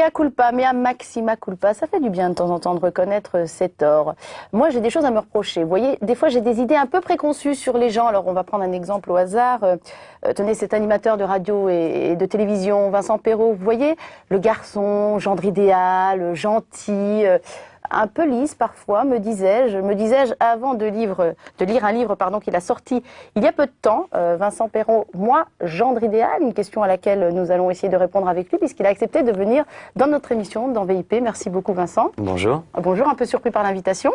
Mea culpa, mea maxima culpa, ça fait du bien de temps en temps de reconnaître ses torts. Moi, j'ai des choses à me reprocher. Vous voyez, des fois, j'ai des idées un peu préconçues sur les gens. Alors, on va prendre un exemple au hasard. Tenez, cet animateur de radio et de télévision, Vincent Perrault, vous voyez, le garçon, gendre idéal, gentil, un peu lisse parfois, me disais-je, avant de lire un livre qu'il a sorti il y a peu de temps, Vincent Perrault, moi, gendre idéal, une question à laquelle nous allons essayer de répondre avec lui, puisqu'il a accepté de venir dans notre émission, dans VIP. Merci beaucoup, Vincent. Bonjour. Bonjour, un peu surpris par l'invitation.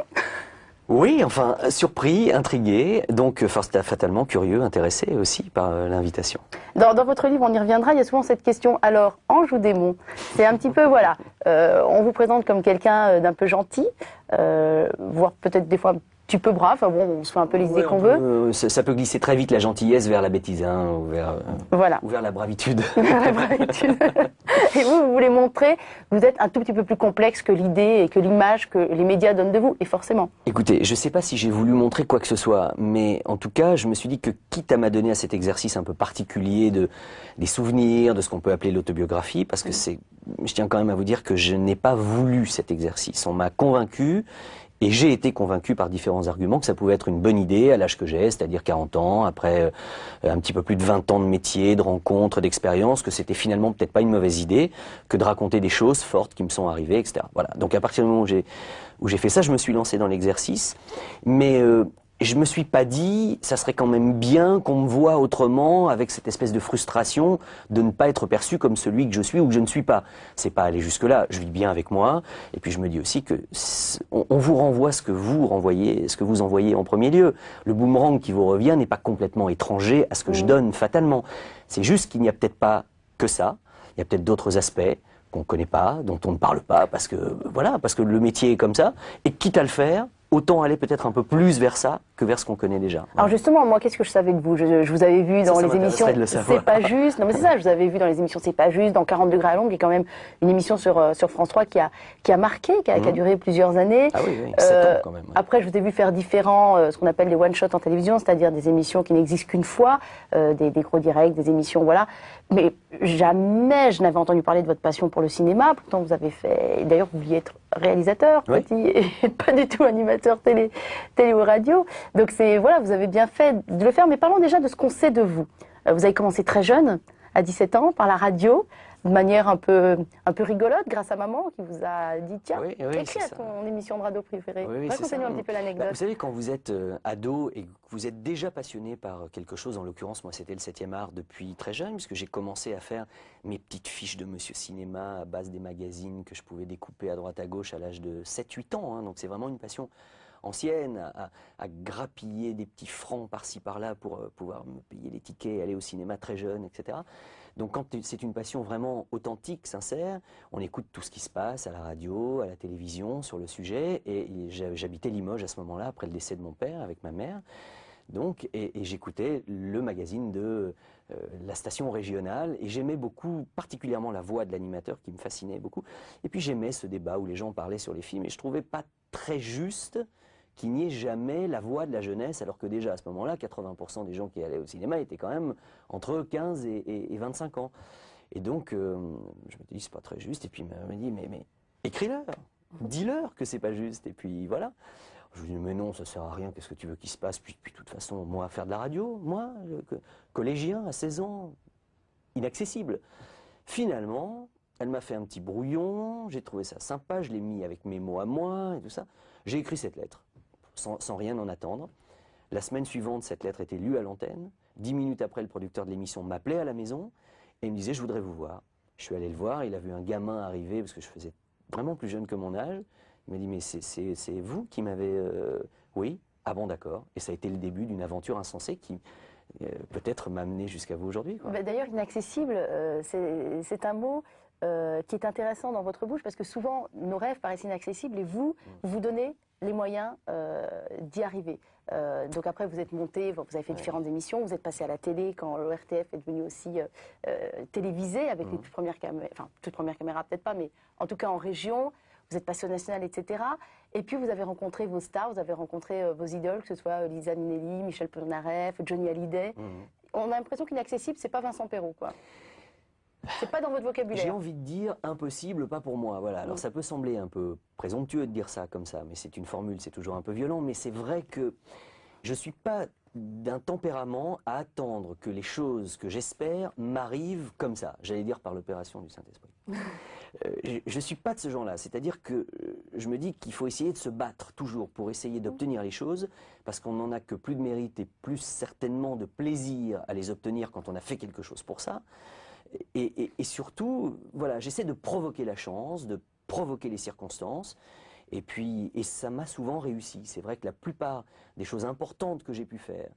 Oui, enfin, surpris, intrigué, donc fatalement curieux, intéressé aussi par l'invitation. Dans votre livre, on y reviendra, il y a souvent cette question, alors, ange ou démon? C'est un petit peu, voilà, on vous présente comme quelqu'un d'un peu gentil, voire peut-être des fois un petit peu brave, enfin bon, on se fait un peu les idées qu'on veut. Ça peut glisser très vite la gentillesse vers la bêtise, hein, voilà. ou vers la bravitude. La bravitude. Et vous voulez montrer, vous êtes un tout petit peu plus complexe que l'idée et que l'image que les médias donnent de vous, et forcément. Écoutez, je ne sais pas si j'ai voulu montrer quoi que ce soit, mais en tout cas, je me suis dit que quitte à m'adonner à cet exercice un peu particulier des souvenirs, de ce qu'on peut appeler l'autobiographie, parce que je tiens quand même à vous dire que je n'ai pas voulu cet exercice. On m'a convaincu, et j'ai été convaincu par différents arguments que ça pouvait être une bonne idée à l'âge que j'ai, c'est-à-dire 40 ans, après un petit peu plus de 20 ans de métier, de rencontres, d'expériences, que c'était finalement peut-être pas une mauvaise idée que de raconter des choses fortes qui me sont arrivées, etc. Voilà. Donc à partir du moment où j'ai fait ça, je me suis lancé dans l'exercice, mais je me suis pas dit, ça serait quand même bien qu'on me voie autrement, avec cette espèce de frustration de ne pas être perçu comme celui que je suis ou que je ne suis pas. C'est pas aller jusque-là, je vis bien avec moi, et puis je me dis aussi que on vous renvoie ce que vous renvoyez, ce que vous envoyez en premier lieu. Le boomerang qui vous revient n'est pas complètement étranger à ce que je donne fatalement. C'est juste qu'il n'y a peut-être pas que ça, il y a peut-être d'autres aspects qu'on ne connaît pas, dont on ne parle pas, parce que voilà, parce que le métier est comme ça, et quitte à le faire, autant aller peut-être un peu plus vers ça que vers ce qu'on connaît déjà. Voilà. Alors justement, moi, qu'est-ce que je savais de vous? Je vous avais vu dans les émissions C'est pas juste. Non mais c'est ça, je vous avais vu dans les émissions C'est pas juste, dans 40 degrés à Londres, qui est quand même une émission sur France 3 qui a marqué, qui a duré plusieurs années. Ah oui, 7 ans quand même. Ouais. Après, je vous ai vu faire ce qu'on appelle des one-shots en télévision, c'est-à-dire des émissions qui n'existent qu'une fois, des gros directs, des émissions, voilà. Mais jamais je n'avais entendu parler de votre passion pour le cinéma. Pourtant, vous avez fait... D'ailleurs, vous vouliez être réalisateur, petit, et pas du tout animateur télé ou radio. Donc voilà, vous avez bien fait de le faire. Mais parlons déjà de ce qu'on sait de vous. Vous avez commencé très jeune, à 17 ans, par la radio, de manière un peu rigolote, grâce à maman qui vous a dit tiens, écris à ton émission de radio préférée. Racontez-nous un petit peu l'anecdote. Vous savez, quand vous êtes ado et que vous êtes déjà passionné par quelque chose, en l'occurrence, moi c'était le 7e art depuis très jeune, puisque j'ai commencé à faire mes petites fiches de Monsieur Cinéma à base des magazines que je pouvais découper à droite à gauche à l'âge de 7-8 ans. Hein, donc c'est vraiment une passion ancienne, à grappiller des petits francs par-ci par-là pour pouvoir me payer les tickets et aller au cinéma très jeune, etc. Donc quand c'est une passion vraiment authentique, sincère, on écoute tout ce qui se passe à la radio, à la télévision sur le sujet, et j'habitais Limoges à ce moment-là, après le décès de mon père, avec ma mère. Donc, et j'écoutais le magazine de la station régionale, et j'aimais beaucoup, particulièrement la voix de l'animateur qui me fascinait beaucoup. Et puis j'aimais ce débat où les gens parlaient sur les films, et je trouvais pas très juste qu'il n'y ait jamais la voix de la jeunesse, alors que déjà à ce moment-là, 80% des gens qui allaient au cinéma étaient quand même entre 15 et 25 ans. Et donc, je me dis, c'est pas très juste, et puis il me dit, mais écris-leur, dis-leur que c'est pas juste, et puis voilà. Je lui dis, mais non, ça sert à rien, qu'est-ce que tu veux qu'il se passe? Puis de toute façon, moi, faire de la radio, moi, collégien à 16 ans, inaccessible. Finalement, elle m'a fait un petit brouillon, j'ai trouvé ça sympa, je l'ai mis avec mes mots à moi et tout ça. J'ai écrit cette lettre, sans rien en attendre. La semaine suivante, cette lettre était lue à l'antenne. 10 minutes après, le producteur de l'émission m'appelait à la maison et il me disait, je voudrais vous voir. Je suis allé le voir, il a vu un gamin arriver, parce que je faisais vraiment plus jeune que mon âge. Il m'a dit, mais c'est vous qui m'avez... Oui, ah bon, d'accord. Et ça a été le début d'une aventure insensée qui peut-être m'a amené jusqu'à vous aujourd'hui. D'ailleurs, inaccessible, c'est un mot qui est intéressant dans votre bouche, parce que souvent, nos rêves paraissent inaccessibles et vous donnez les moyens d'y arriver. Donc après, vous êtes monté, vous avez fait différentes émissions, vous êtes passé à la télé quand l'ORTF est devenu aussi télévisé, avec les toutes premières caméras, enfin, toutes premières caméras peut-être pas, mais en tout cas en région. Vous êtes passé au national, etc. Et puis vous avez rencontré vos stars, vous avez rencontré vos idoles, que ce soit Liza Minnelli, Michel Polnareff, Johnny Hallyday. On a l'impression qu'inaccessible, c'est pas Vincent Perrault, quoi. C'est pas dans votre J'ai vocabulaire. envie de dire impossible, pas pour moi. Voilà. Alors ça peut sembler un peu présomptueux de dire ça comme ça, mais c'est une formule, c'est toujours un peu violent. Mais c'est vrai que je suis pas d'un tempérament à attendre que les choses que j'espère m'arrivent comme ça. J'allais dire par l'opération du Saint-Esprit. Je suis pas de ce genre-là. C'est-à-dire que je me dis qu'il faut essayer de se battre toujours pour essayer d'obtenir les choses, parce qu'on n'en a que plus de mérite et plus certainement de plaisir à les obtenir quand on a fait quelque chose pour ça. Et surtout, voilà, j'essaie de provoquer la chance, de provoquer les circonstances. Et puis, et ça m'a souvent réussi. C'est vrai que la plupart des choses importantes que j'ai pu faire,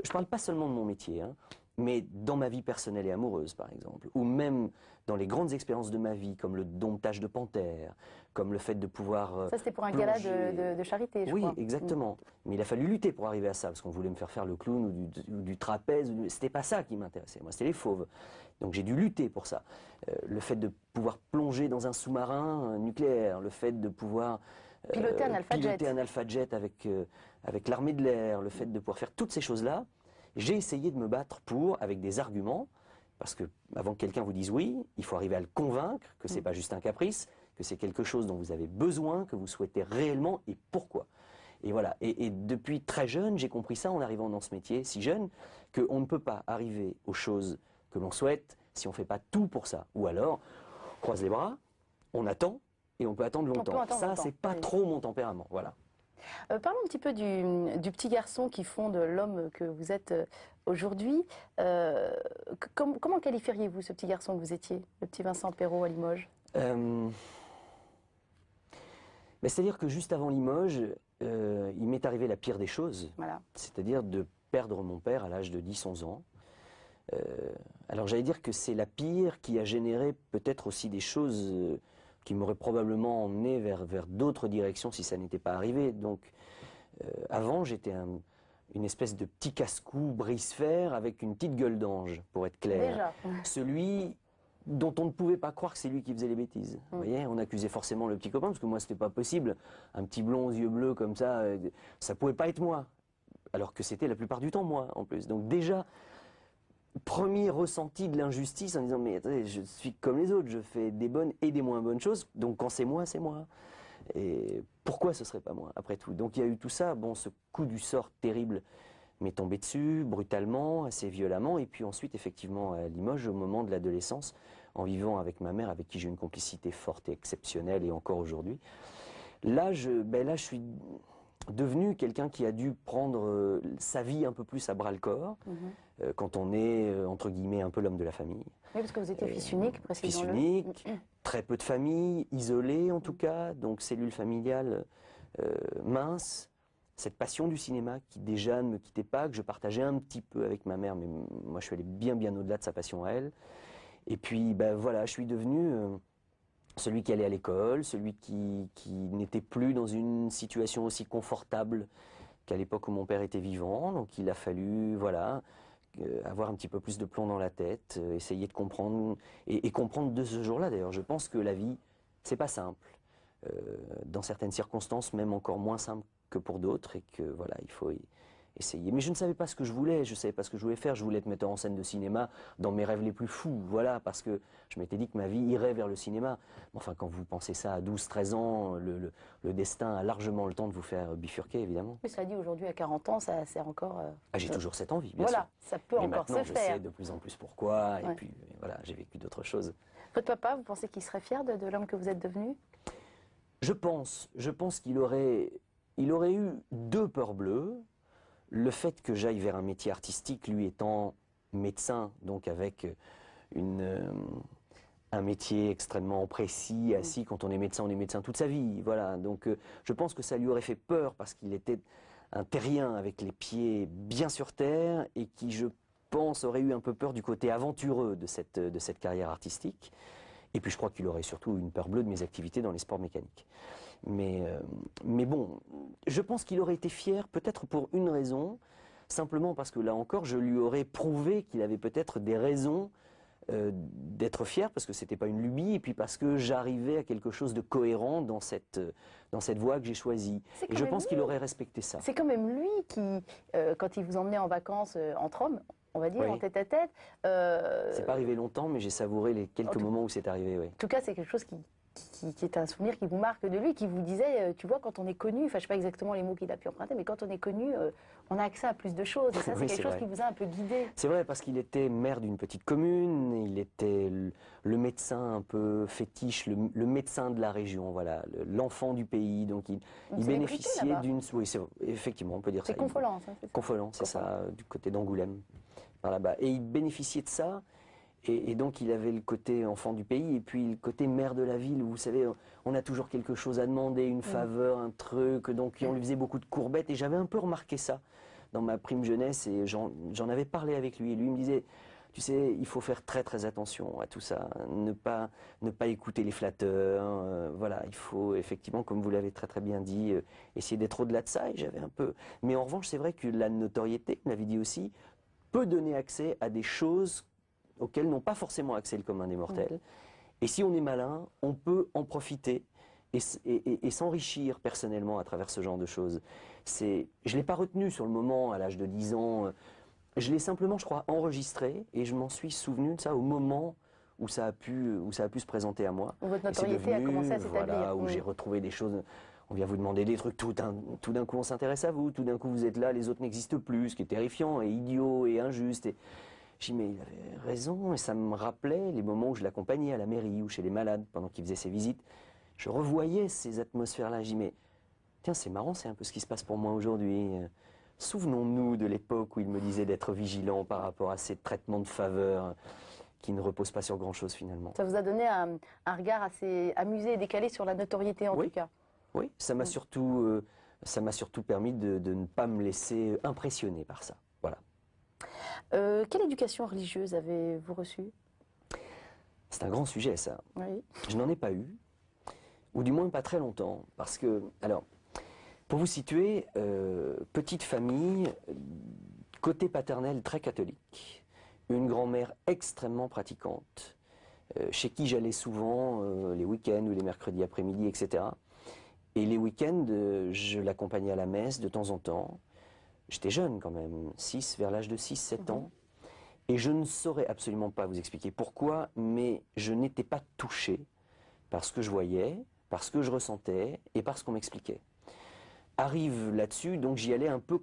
je ne parle pas seulement de mon métier, hein, mais dans ma vie personnelle et amoureuse, par exemple, ou même dans les grandes expériences de ma vie, comme le domptage de panthères, comme le fait de pouvoir Ça, c'était pour un plonger... gala de charité, je Oui, crois. exactement. Mais il a fallu lutter pour arriver à ça, parce qu'on voulait me faire faire le clown ou du trapèze. C'était pas ça qui m'intéressait. Moi, c'était les fauves. Donc j'ai dû lutter pour ça. Le fait de pouvoir plonger dans un sous-marin nucléaire, le fait de pouvoir Piloter un Alpha Jet. piloter un Alpha Jet avec l'armée de l'air, le fait de pouvoir faire toutes ces choses-là, j'ai essayé de me battre pour, avec des arguments, parce que avant que quelqu'un vous dise oui, il faut arriver à le convaincre que c'est pas juste un caprice, que c'est quelque chose dont vous avez besoin, que vous souhaitez réellement et pourquoi. Et voilà. Et depuis très jeune, j'ai compris ça en arrivant dans ce métier, si jeune, qu'on ne peut pas arriver aux choses que l'on souhaite si on ne fait pas tout pour ça. Ou alors, on croise les bras, on attend, et on peut attendre longtemps. peut attendre Ça, longtemps, c'est pas oui. trop mon tempérament. Voilà. Parlons un petit peu du petit garçon qui fonde l'homme que vous êtes aujourd'hui. Comment qualifieriez-vous ce petit garçon que vous étiez, le petit Vincent Perrault à Limoges? C'est-à-dire que juste avant Limoges, il m'est arrivé la pire des choses, Voilà. c'est-à-dire de perdre mon père à l'âge de 10-11 ans. Alors j'allais dire que c'est la pire qui a généré peut-être aussi des choses qui m'auraient probablement emmené vers d'autres directions si ça n'était pas arrivé. Donc avant j'étais une espèce de petit casse-cou brise-fer avec une petite gueule d'ange, pour être clair. Déjà. Celui dont on ne pouvait pas croire que c'est lui qui faisait les bêtises. Vous voyez, on accusait forcément le petit copain, parce que moi c'était pas possible. Un petit blond aux yeux bleus comme ça pouvait pas être moi. Alors que c'était la plupart du temps moi en plus. Donc déjà, premier ressenti de l'injustice en disant mais attendez, je suis comme les autres, je fais des bonnes et des moins bonnes choses, donc quand c'est moi, c'est moi. Et pourquoi ce serait pas moi après tout? Donc il y a eu tout ça, bon, ce coup du sort terrible m'est tombé dessus brutalement, assez violemment, et puis ensuite effectivement à Limoges au moment de l'adolescence, en vivant avec ma mère avec qui j'ai une complicité forte et exceptionnelle et encore aujourd'hui. Là je suis devenu quelqu'un qui a dû prendre sa vie un peu plus à bras-le-corps, quand on est, entre guillemets, un peu l'homme de la famille. Oui, parce que vous étiez fils unique, précisons-le. Fils unique, très peu de famille, isolé en tout cas, donc cellule familiale mince. Cette passion du cinéma qui déjà ne me quittait pas, que je partageais un petit peu avec ma mère, mais moi je suis allé bien au-delà de sa passion à elle. Et puis voilà, je suis devenu celui qui allait à l'école, celui qui n'était plus dans une situation aussi confortable qu'à l'époque où mon père était vivant. Donc il a fallu, voilà, avoir un petit peu plus de plomb dans la tête, essayer de comprendre, et comprendre de ce jour-là d'ailleurs. Je pense que la vie, c'est pas simple. Dans certaines circonstances, même encore moins simple que pour d'autres, et que voilà, il faut essayer. Mais je ne savais pas ce que je voulais, je ne savais pas ce que je voulais faire. Je voulais être metteur en scène de cinéma dans mes rêves les plus fous, voilà, parce que je m'étais dit que ma vie irait vers le cinéma. Enfin, quand vous pensez ça à 12-13 ans, le destin a largement le temps de vous faire bifurquer, évidemment. Mais cela dit, aujourd'hui, à 40 ans, ça sert encore... J'ai toujours cette envie, bien voilà, sûr. ça peut Mais encore se maintenant, je faire. sais de plus en plus pourquoi, Ouais. et puis voilà, j'ai vécu d'autres choses. Votre papa, vous pensez qu'il serait fier de l'homme que vous êtes devenu? Je pense qu'il aurait eu deux peurs bleues. Le fait que j'aille vers un métier artistique, lui étant médecin, donc avec un métier extrêmement précis, assis. Quand on est médecin toute sa vie. Voilà. Donc je pense que ça lui aurait fait peur parce qu'il était un terrien avec les pieds bien sur terre et qui, je pense, aurait eu un peu peur du côté aventureux de cette carrière artistique. Et puis je crois qu'il aurait surtout une peur bleue de mes activités dans les sports mécaniques. Mais bon, je pense qu'il aurait été fier, peut-être pour une raison, simplement parce que là encore, je lui aurais prouvé qu'il avait peut-être des raisons d'être fier, parce que c'était pas une lubie, et puis parce que j'arrivais à quelque chose de cohérent dans cette voie que j'ai choisie. Et je pense qu'il aurait respecté ça. C'est quand même lui qui, quand il vous emmenait en vacances entre hommes, on va dire, Oui. en tête-à-tête. C'est pas arrivé longtemps, mais j'ai savouré les quelques moments où c'est arrivé, oui. En tout cas, c'est quelque chose qui est un souvenir qui vous marque de lui, qui vous disait, tu vois, quand on est connu, enfin je sais pas exactement les mots qu'il a pu emprunter, mais quand on est connu, on a accès à plus de choses. Et ça, c'est Oui, quelque c'est chose vrai. qui vous a un peu guidé. C'est vrai, parce qu'il était maire d'une petite commune, il était le médecin un peu fétiche, le médecin de la région, voilà, l'enfant du pays, donc Une il célébrité bénéficiait là-bas. d'une... Oui, effectivement, on peut dire ça. C'est Confolens, hein, c'est ça. Confolens, c'est ça, du côté d'Angoulême, par là-bas. Et il bénéficiait de ça, et donc il avait le côté enfant du pays, et puis le côté maire de la ville, où vous savez, on a toujours quelque chose à demander, une faveur, un truc, donc on lui faisait beaucoup de courbettes, et j'avais un peu remarqué ça dans ma prime jeunesse, et j'en avais parlé avec lui, et lui me disait, tu sais, il faut faire très très attention à tout ça, ne pas écouter les flatteurs, voilà, il faut effectivement, comme vous l'avez très très bien dit, essayer d'être au-delà de ça, et j'avais un peu... Mais en revanche, c'est vrai que la notoriété, vous l'avez dit aussi, peut donner accès à des choses auxquelles n'ont pas forcément accès le commun des mortels. Et si on est malin, on peut en profiter et s'enrichir personnellement à travers ce genre de choses. Je ne l'ai pas retenu sur le moment, à l'âge de 10 ans. Je l'ai simplement, je crois, enregistré et je m'en suis souvenu de ça au moment où ça a pu se présenter à moi. Où votre Et c'est notoriété a devenu, commencé à s'établir. voilà, où j'ai retrouvé des choses. On vient vous demander des trucs, tout d'un coup on s'intéresse à vous, tout d'un coup vous êtes là, les autres n'existent plus, ce qui est terrifiant et idiot et injuste. Et j'ai dit, mais il avait raison, et ça me rappelait les moments où je l'accompagnais à la mairie ou chez les malades pendant qu'il faisait ses visites. Je revoyais ces atmosphères-là. J'ai dit, mais tiens, c'est marrant, c'est un peu ce qui se passe pour moi aujourd'hui. Souvenons-nous de l'époque où il me disait d'être vigilant par rapport à ces traitements de faveur qui ne reposent pas sur grand-chose finalement. Ça vous a donné un regard assez amusé et décalé sur la notoriété en tout cas. Oui, ça m'a surtout permis de ne pas me laisser impressionner par ça. Voilà. Quelle éducation religieuse avez-vous reçue? C'est un grand sujet, ça. Oui. Je n'en ai pas eu, ou du moins pas très longtemps, parce que, alors, pour vous situer, petite famille, côté paternel très catholique, une grand-mère extrêmement pratiquante, chez qui j'allais souvent les week-ends ou les mercredis après-midi, etc. Et les week-ends, je l'accompagnais à la messe de temps en temps. J'étais jeune quand même, vers l'âge de 6-7 ans. Et je ne saurais absolument pas vous expliquer pourquoi, mais je n'étais pas touché par ce que je voyais, par ce que je ressentais et par ce qu'on m'expliquait. Arrive là-dessus, donc j'y allais un peu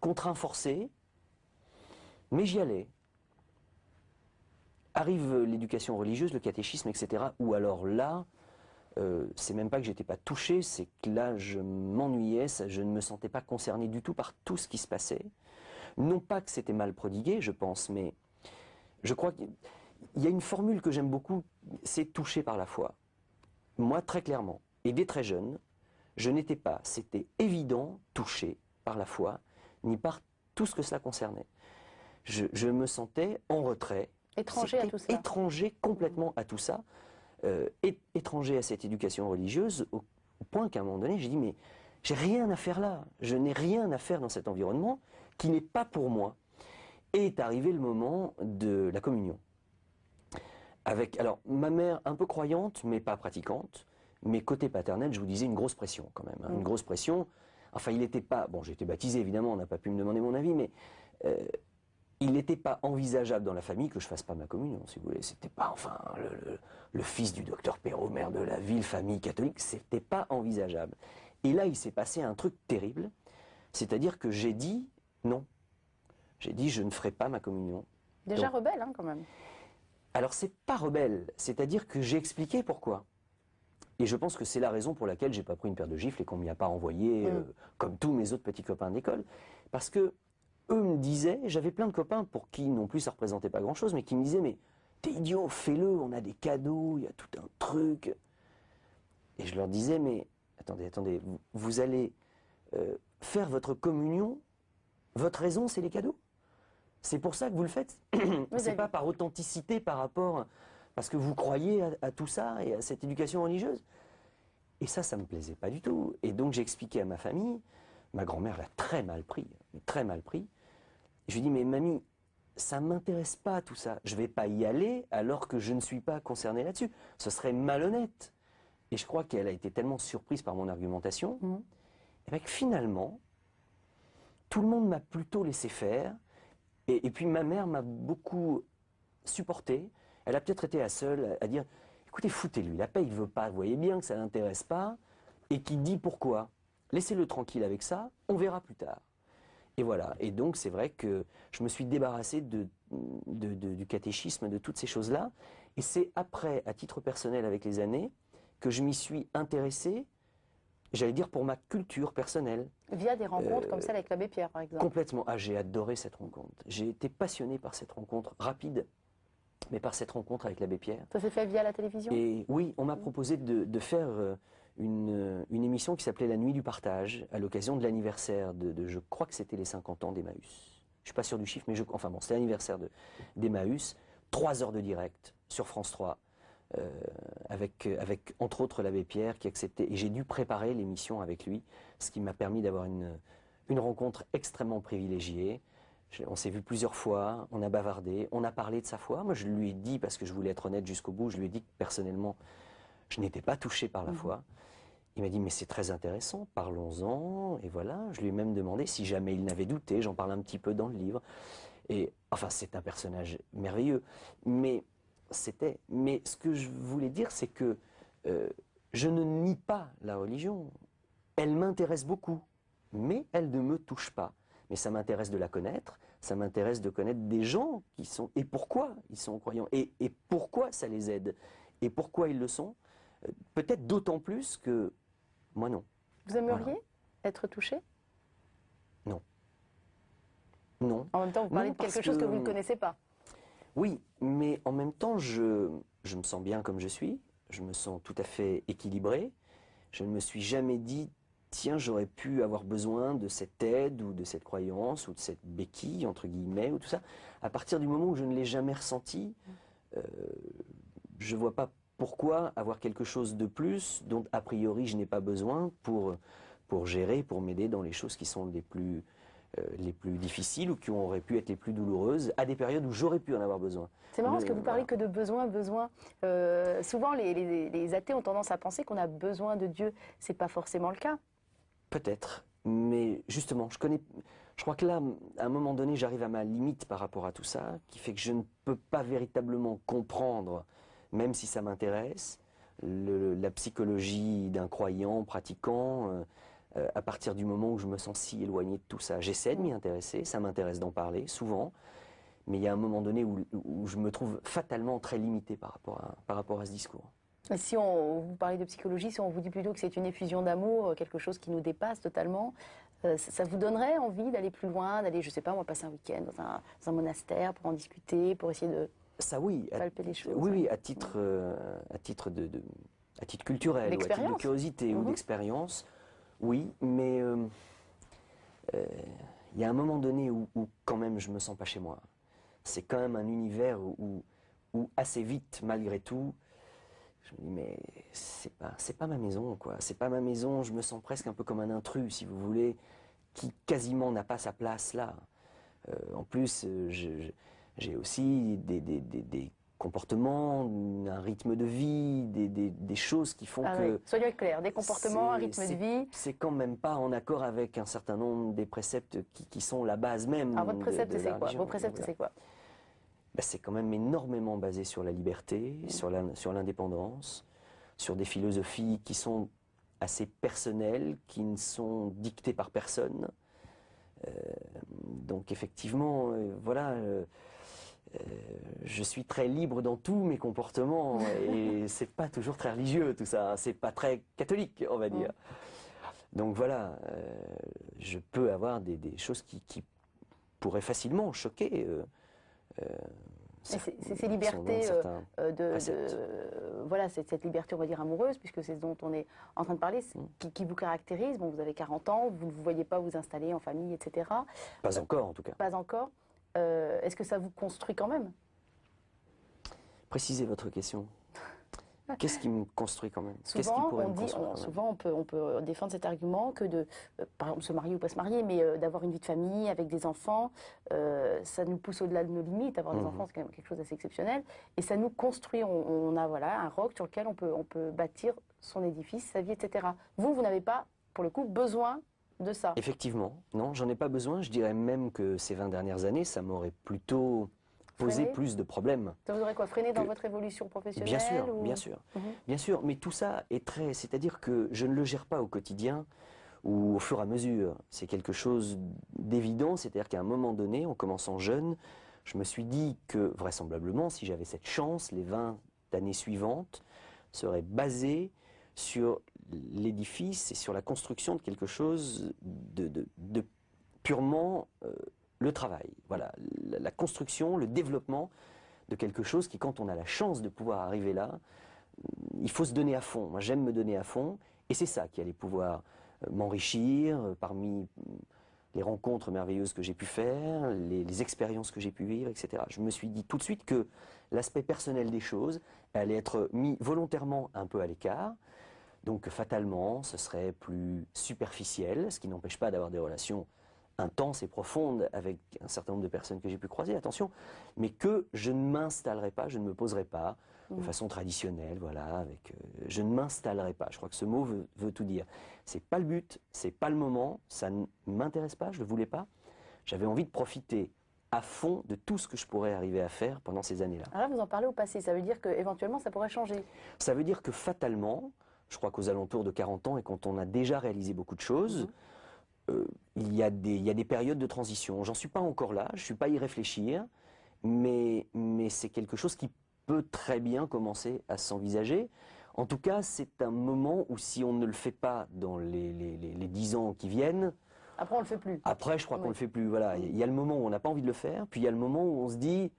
contraint forcé, mais j'y allais. Arrive l'éducation religieuse, le catéchisme, etc. Ou alors là, c'est même pas que j'étais pas touché, c'est que là je m'ennuyais, je ne me sentais pas concerné du tout par tout ce qui se passait. Non pas que c'était mal prodigué, je pense, mais je crois qu'il y a une formule que j'aime beaucoup, c'est touché par la foi. Moi, très clairement, et dès très jeune, je n'étais pas, c'était évident, touché par la foi, ni par tout ce que cela concernait. Je me sentais en retrait. Étranger à tout ça. Étranger complètement à tout ça. Étranger à cette éducation religieuse, au point qu'à un moment donné, j'ai dit, mais j'ai rien à faire là. Je n'ai rien à faire dans cet environnement qui n'est pas pour moi. Et est arrivé le moment de la communion. Alors, ma mère un peu croyante, mais pas pratiquante, mais côté paternel, je vous disais, une grosse pression quand même. Hein, une grosse pression. Enfin, il n'était pas... Bon, j'ai été baptisé, évidemment, on n'a pas pu me demander mon avis, mais il n'était pas envisageable dans la famille que je fasse pas ma communion, si vous voulez. C'était pas, enfin, le fils du docteur Perrault, maire de la ville, famille catholique, c'était pas envisageable. Et là, il s'est passé un truc terrible, c'est-à-dire que j'ai dit non. J'ai dit, je ne ferai pas ma communion. Déjà Donc, rebelle, hein, quand même. alors, c'est pas rebelle, c'est-à-dire que j'ai expliqué pourquoi. Et je pense que c'est la raison pour laquelle j'ai pas pris une paire de gifles et qu'on m'y a pas envoyé, comme tous mes autres petits copains d'école. Parce que eux me disaient, j'avais plein de copains pour qui non plus ça représentait pas grand-chose, mais qui me disaient, mais t'es idiot, fais-le, on a des cadeaux, il y a tout un truc. Et je leur disais, mais attendez, vous allez faire votre communion, votre raison c'est les cadeaux. C'est pour ça que vous le faites. C'est pas par authenticité par rapport, parce que vous croyez à tout ça et à cette éducation religieuse. Et ça me plaisait pas du tout. Et donc j'ai expliqué à ma famille, ma grand-mère l'a très mal pris, très mal pris. Je lui ai dit, mais mamie, ça m'intéresse pas tout ça. Je vais pas y aller alors que je ne suis pas concerné là-dessus. Ce serait malhonnête. Et je crois qu'elle a été tellement surprise par mon argumentation, et bien que finalement, tout le monde m'a plutôt laissé faire. Et puis ma mère m'a beaucoup supporté. Elle a peut-être été la seule à dire, écoutez, foutez-lui, la paix, il veut pas, vous voyez bien que ça l'intéresse pas, et qui dit pourquoi. Laissez-le tranquille avec ça, on verra plus tard. Et voilà, et donc c'est vrai que je me suis débarrassé du catéchisme, de toutes ces choses-là, et c'est après, à titre personnel avec les années, que je m'y suis intéressé, j'allais dire pour ma culture personnelle. Via des rencontres comme celle avec l'abbé Pierre, par exemple. Complètement. Ah, j'ai adoré cette rencontre. J'ai été passionné par cette rencontre rapide, mais par cette rencontre avec l'abbé Pierre. Ça s'est fait via la télévision? Et oui, on m'a proposé de faire une émission qui s'appelait La Nuit du Partage, à l'occasion de l'anniversaire je crois que c'était les 50 ans d'Emmaüs. Je suis pas sûr du chiffre, mais enfin bon, c'était l'anniversaire d'Emmaüs. 3 heures de direct sur France 3. Avec entre autres l'abbé Pierre qui acceptait, et j'ai dû préparer l'émission avec lui, ce qui m'a permis d'avoir une rencontre extrêmement privilégiée. On s'est vu plusieurs fois, on a bavardé, on a parlé de sa foi. Moi je lui ai dit, parce que je voulais être honnête jusqu'au bout, je lui ai dit que personnellement je n'étais pas touché par la foi. Il m'a dit mais c'est très intéressant, parlons-en, et voilà. Je lui ai même demandé si jamais il n'avait douté, j'en parle un petit peu dans le livre. Et enfin c'est un personnage merveilleux, mais ce que je voulais dire, c'est que je ne nie pas la religion. Elle m'intéresse beaucoup, mais elle ne me touche pas. Mais ça m'intéresse de la connaître, ça m'intéresse de connaître des gens qui sont, et pourquoi ils sont croyants, et pourquoi ça les aide, et pourquoi ils le sont. Peut-être d'autant plus que moi non. Vous aimeriez Voilà. être touché? Non. Non. En même temps, vous parlez Non, de quelque parce chose que vous ne connaissez pas. Oui, mais en même temps, je me sens bien comme je suis, je me sens tout à fait équilibré. Je ne me suis jamais dit, tiens, j'aurais pu avoir besoin de cette aide ou de cette croyance ou de cette béquille, entre guillemets, ou tout ça. À partir du moment où je ne l'ai jamais ressenti, je ne vois pas pourquoi avoir quelque chose de plus dont, a priori, je n'ai pas besoin pour gérer, pour m'aider dans les choses qui sont les plus difficiles ou qui auraient pu être les plus douloureuses à des périodes où j'aurais pu en avoir besoin. C'est marrant parce que vous parlez que de besoin, besoin. Souvent, les athées ont tendance à penser qu'on a besoin de Dieu. C'est pas forcément le cas. Peut-être, mais justement, je crois que là, à un moment donné, j'arrive à ma limite par rapport à tout ça, qui fait que je ne peux pas véritablement comprendre, même si ça m'intéresse, la psychologie d'un croyant, pratiquant, à partir du moment où je me sens si éloigné de tout ça. J'essaie de m'y intéresser, ça m'intéresse d'en parler, souvent, mais il y a un moment donné où je me trouve fatalement très limité par rapport à ce discours. Et si vous parlez de psychologie, si on vous dit plutôt que c'est une effusion d'amour, quelque chose qui nous dépasse totalement, ça vous donnerait envie d'aller plus loin, d'aller, je sais pas, moi, passer un week-end dans un monastère pour en discuter, pour essayer de ça, oui, palper les choses? Oui, à titre culturel, ou à titre de curiosité ou d'expérience, oui, mais il y a un moment donné où quand même je me sens pas chez moi. C'est quand même un univers où assez vite, malgré tout, je me dis mais c'est pas ma maison, quoi. C'est pas ma maison. Je me sens presque un peu comme un intrus, si vous voulez, qui quasiment n'a pas sa place là. En plus, j'ai aussi des comportements, un rythme de vie, des choses qui font que... Oui. Soyons clairs, des comportements, un rythme de vie. C'est quand même pas en accord avec un certain nombre des préceptes qui sont la base même. Alors votre précepte, c'est quoi? Religion. Vos préceptes, c'est quoi? Ben, c'est quand même énormément basé sur la liberté, sur l'indépendance, sur des philosophies qui sont assez personnelles, qui ne sont dictées par personne. Donc effectivement, voilà, je suis très libre dans tous mes comportements et c'est pas toujours très religieux tout ça, c'est pas très catholique, on va dire. Donc voilà, je peux avoir des choses qui pourraient facilement choquer. C'est ces libertés voilà, cette liberté, on va dire, amoureuse, puisque c'est ce dont on est en train de parler, qui vous caractérise. Bon, vous avez 40 ans, vous ne vous voyez pas vous installer en famille, etc. Pas encore, en tout cas. Pas encore. Est-ce que ça vous construit quand même? Précisez votre question. Qu'est-ce qui me construit quand même? Souvent, on peut défendre cet argument que par exemple, se marier ou pas se marier, mais d'avoir une vie de famille avec des enfants, ça nous pousse au-delà de nos limites. Avoir des enfants, c'est quand même quelque chose d'assez exceptionnel. Et ça nous construit. On a voilà, un roc sur lequel on peut bâtir son édifice, sa vie, etc. Vous n'avez pas, pour le coup, besoin de ça. Effectivement, non, j'en ai pas besoin. Je dirais même que ces 20 dernières années, ça m'aurait plutôt posé Freiné. plus de problèmes. Ça vous aurait quoi, freiné dans Que- votre évolution professionnelle Bien sûr, ou... bien sûr, Mhm. bien sûr. Mais tout ça est très, c'est-à-dire que je ne le gère pas au quotidien ou au fur et à mesure. C'est quelque chose d'évident, c'est-à-dire qu'à un moment donné, en commençant jeune, je me suis dit que vraisemblablement, si j'avais cette chance, les 20 années suivantes seraient basées sur l'édifice et sur la construction de quelque chose de purement le travail. Voilà, la construction, le développement de quelque chose qui, quand on a la chance de pouvoir arriver là, il faut se donner à fond. Moi, j'aime me donner à fond, et c'est ça qui allait pouvoir m'enrichir parmi les rencontres merveilleuses que j'ai pu faire, les expériences que j'ai pu vivre, etc. Je me suis dit tout de suite que l'aspect personnel des choses allait être mis volontairement un peu à l'écart. Donc fatalement, ce serait plus superficiel, ce qui n'empêche pas d'avoir des relations intenses et profondes avec un certain nombre de personnes que j'ai pu croiser, attention, mais que je ne m'installerai pas, je ne me poserai pas de façon traditionnelle, voilà, avec, je ne m'installerai pas. Je crois que ce mot veut tout dire. C'est pas le but, c'est pas le moment, ça ne m'intéresse pas, je le voulais pas. J'avais envie de profiter à fond de tout ce que je pourrais arriver à faire pendant ces années-là. Alors là, vous en parlez au passé, ça veut dire qu'éventuellement, ça pourrait changer. Ça veut dire que fatalement, je crois qu'aux alentours de 40 ans, et quand on a déjà réalisé beaucoup de choses, il y a des périodes de transition. J'en suis pas encore là, je suis pas à y réfléchir, mais c'est quelque chose qui peut très bien commencer à s'envisager. En tout cas, c'est un moment où si on ne le fait pas dans les 10 ans qui viennent, Après, on le fait plus. après je crois qu'on Oui. le fait plus. Voilà, il y a le moment où on n'a pas envie de le faire, puis il y a le moment où on se dit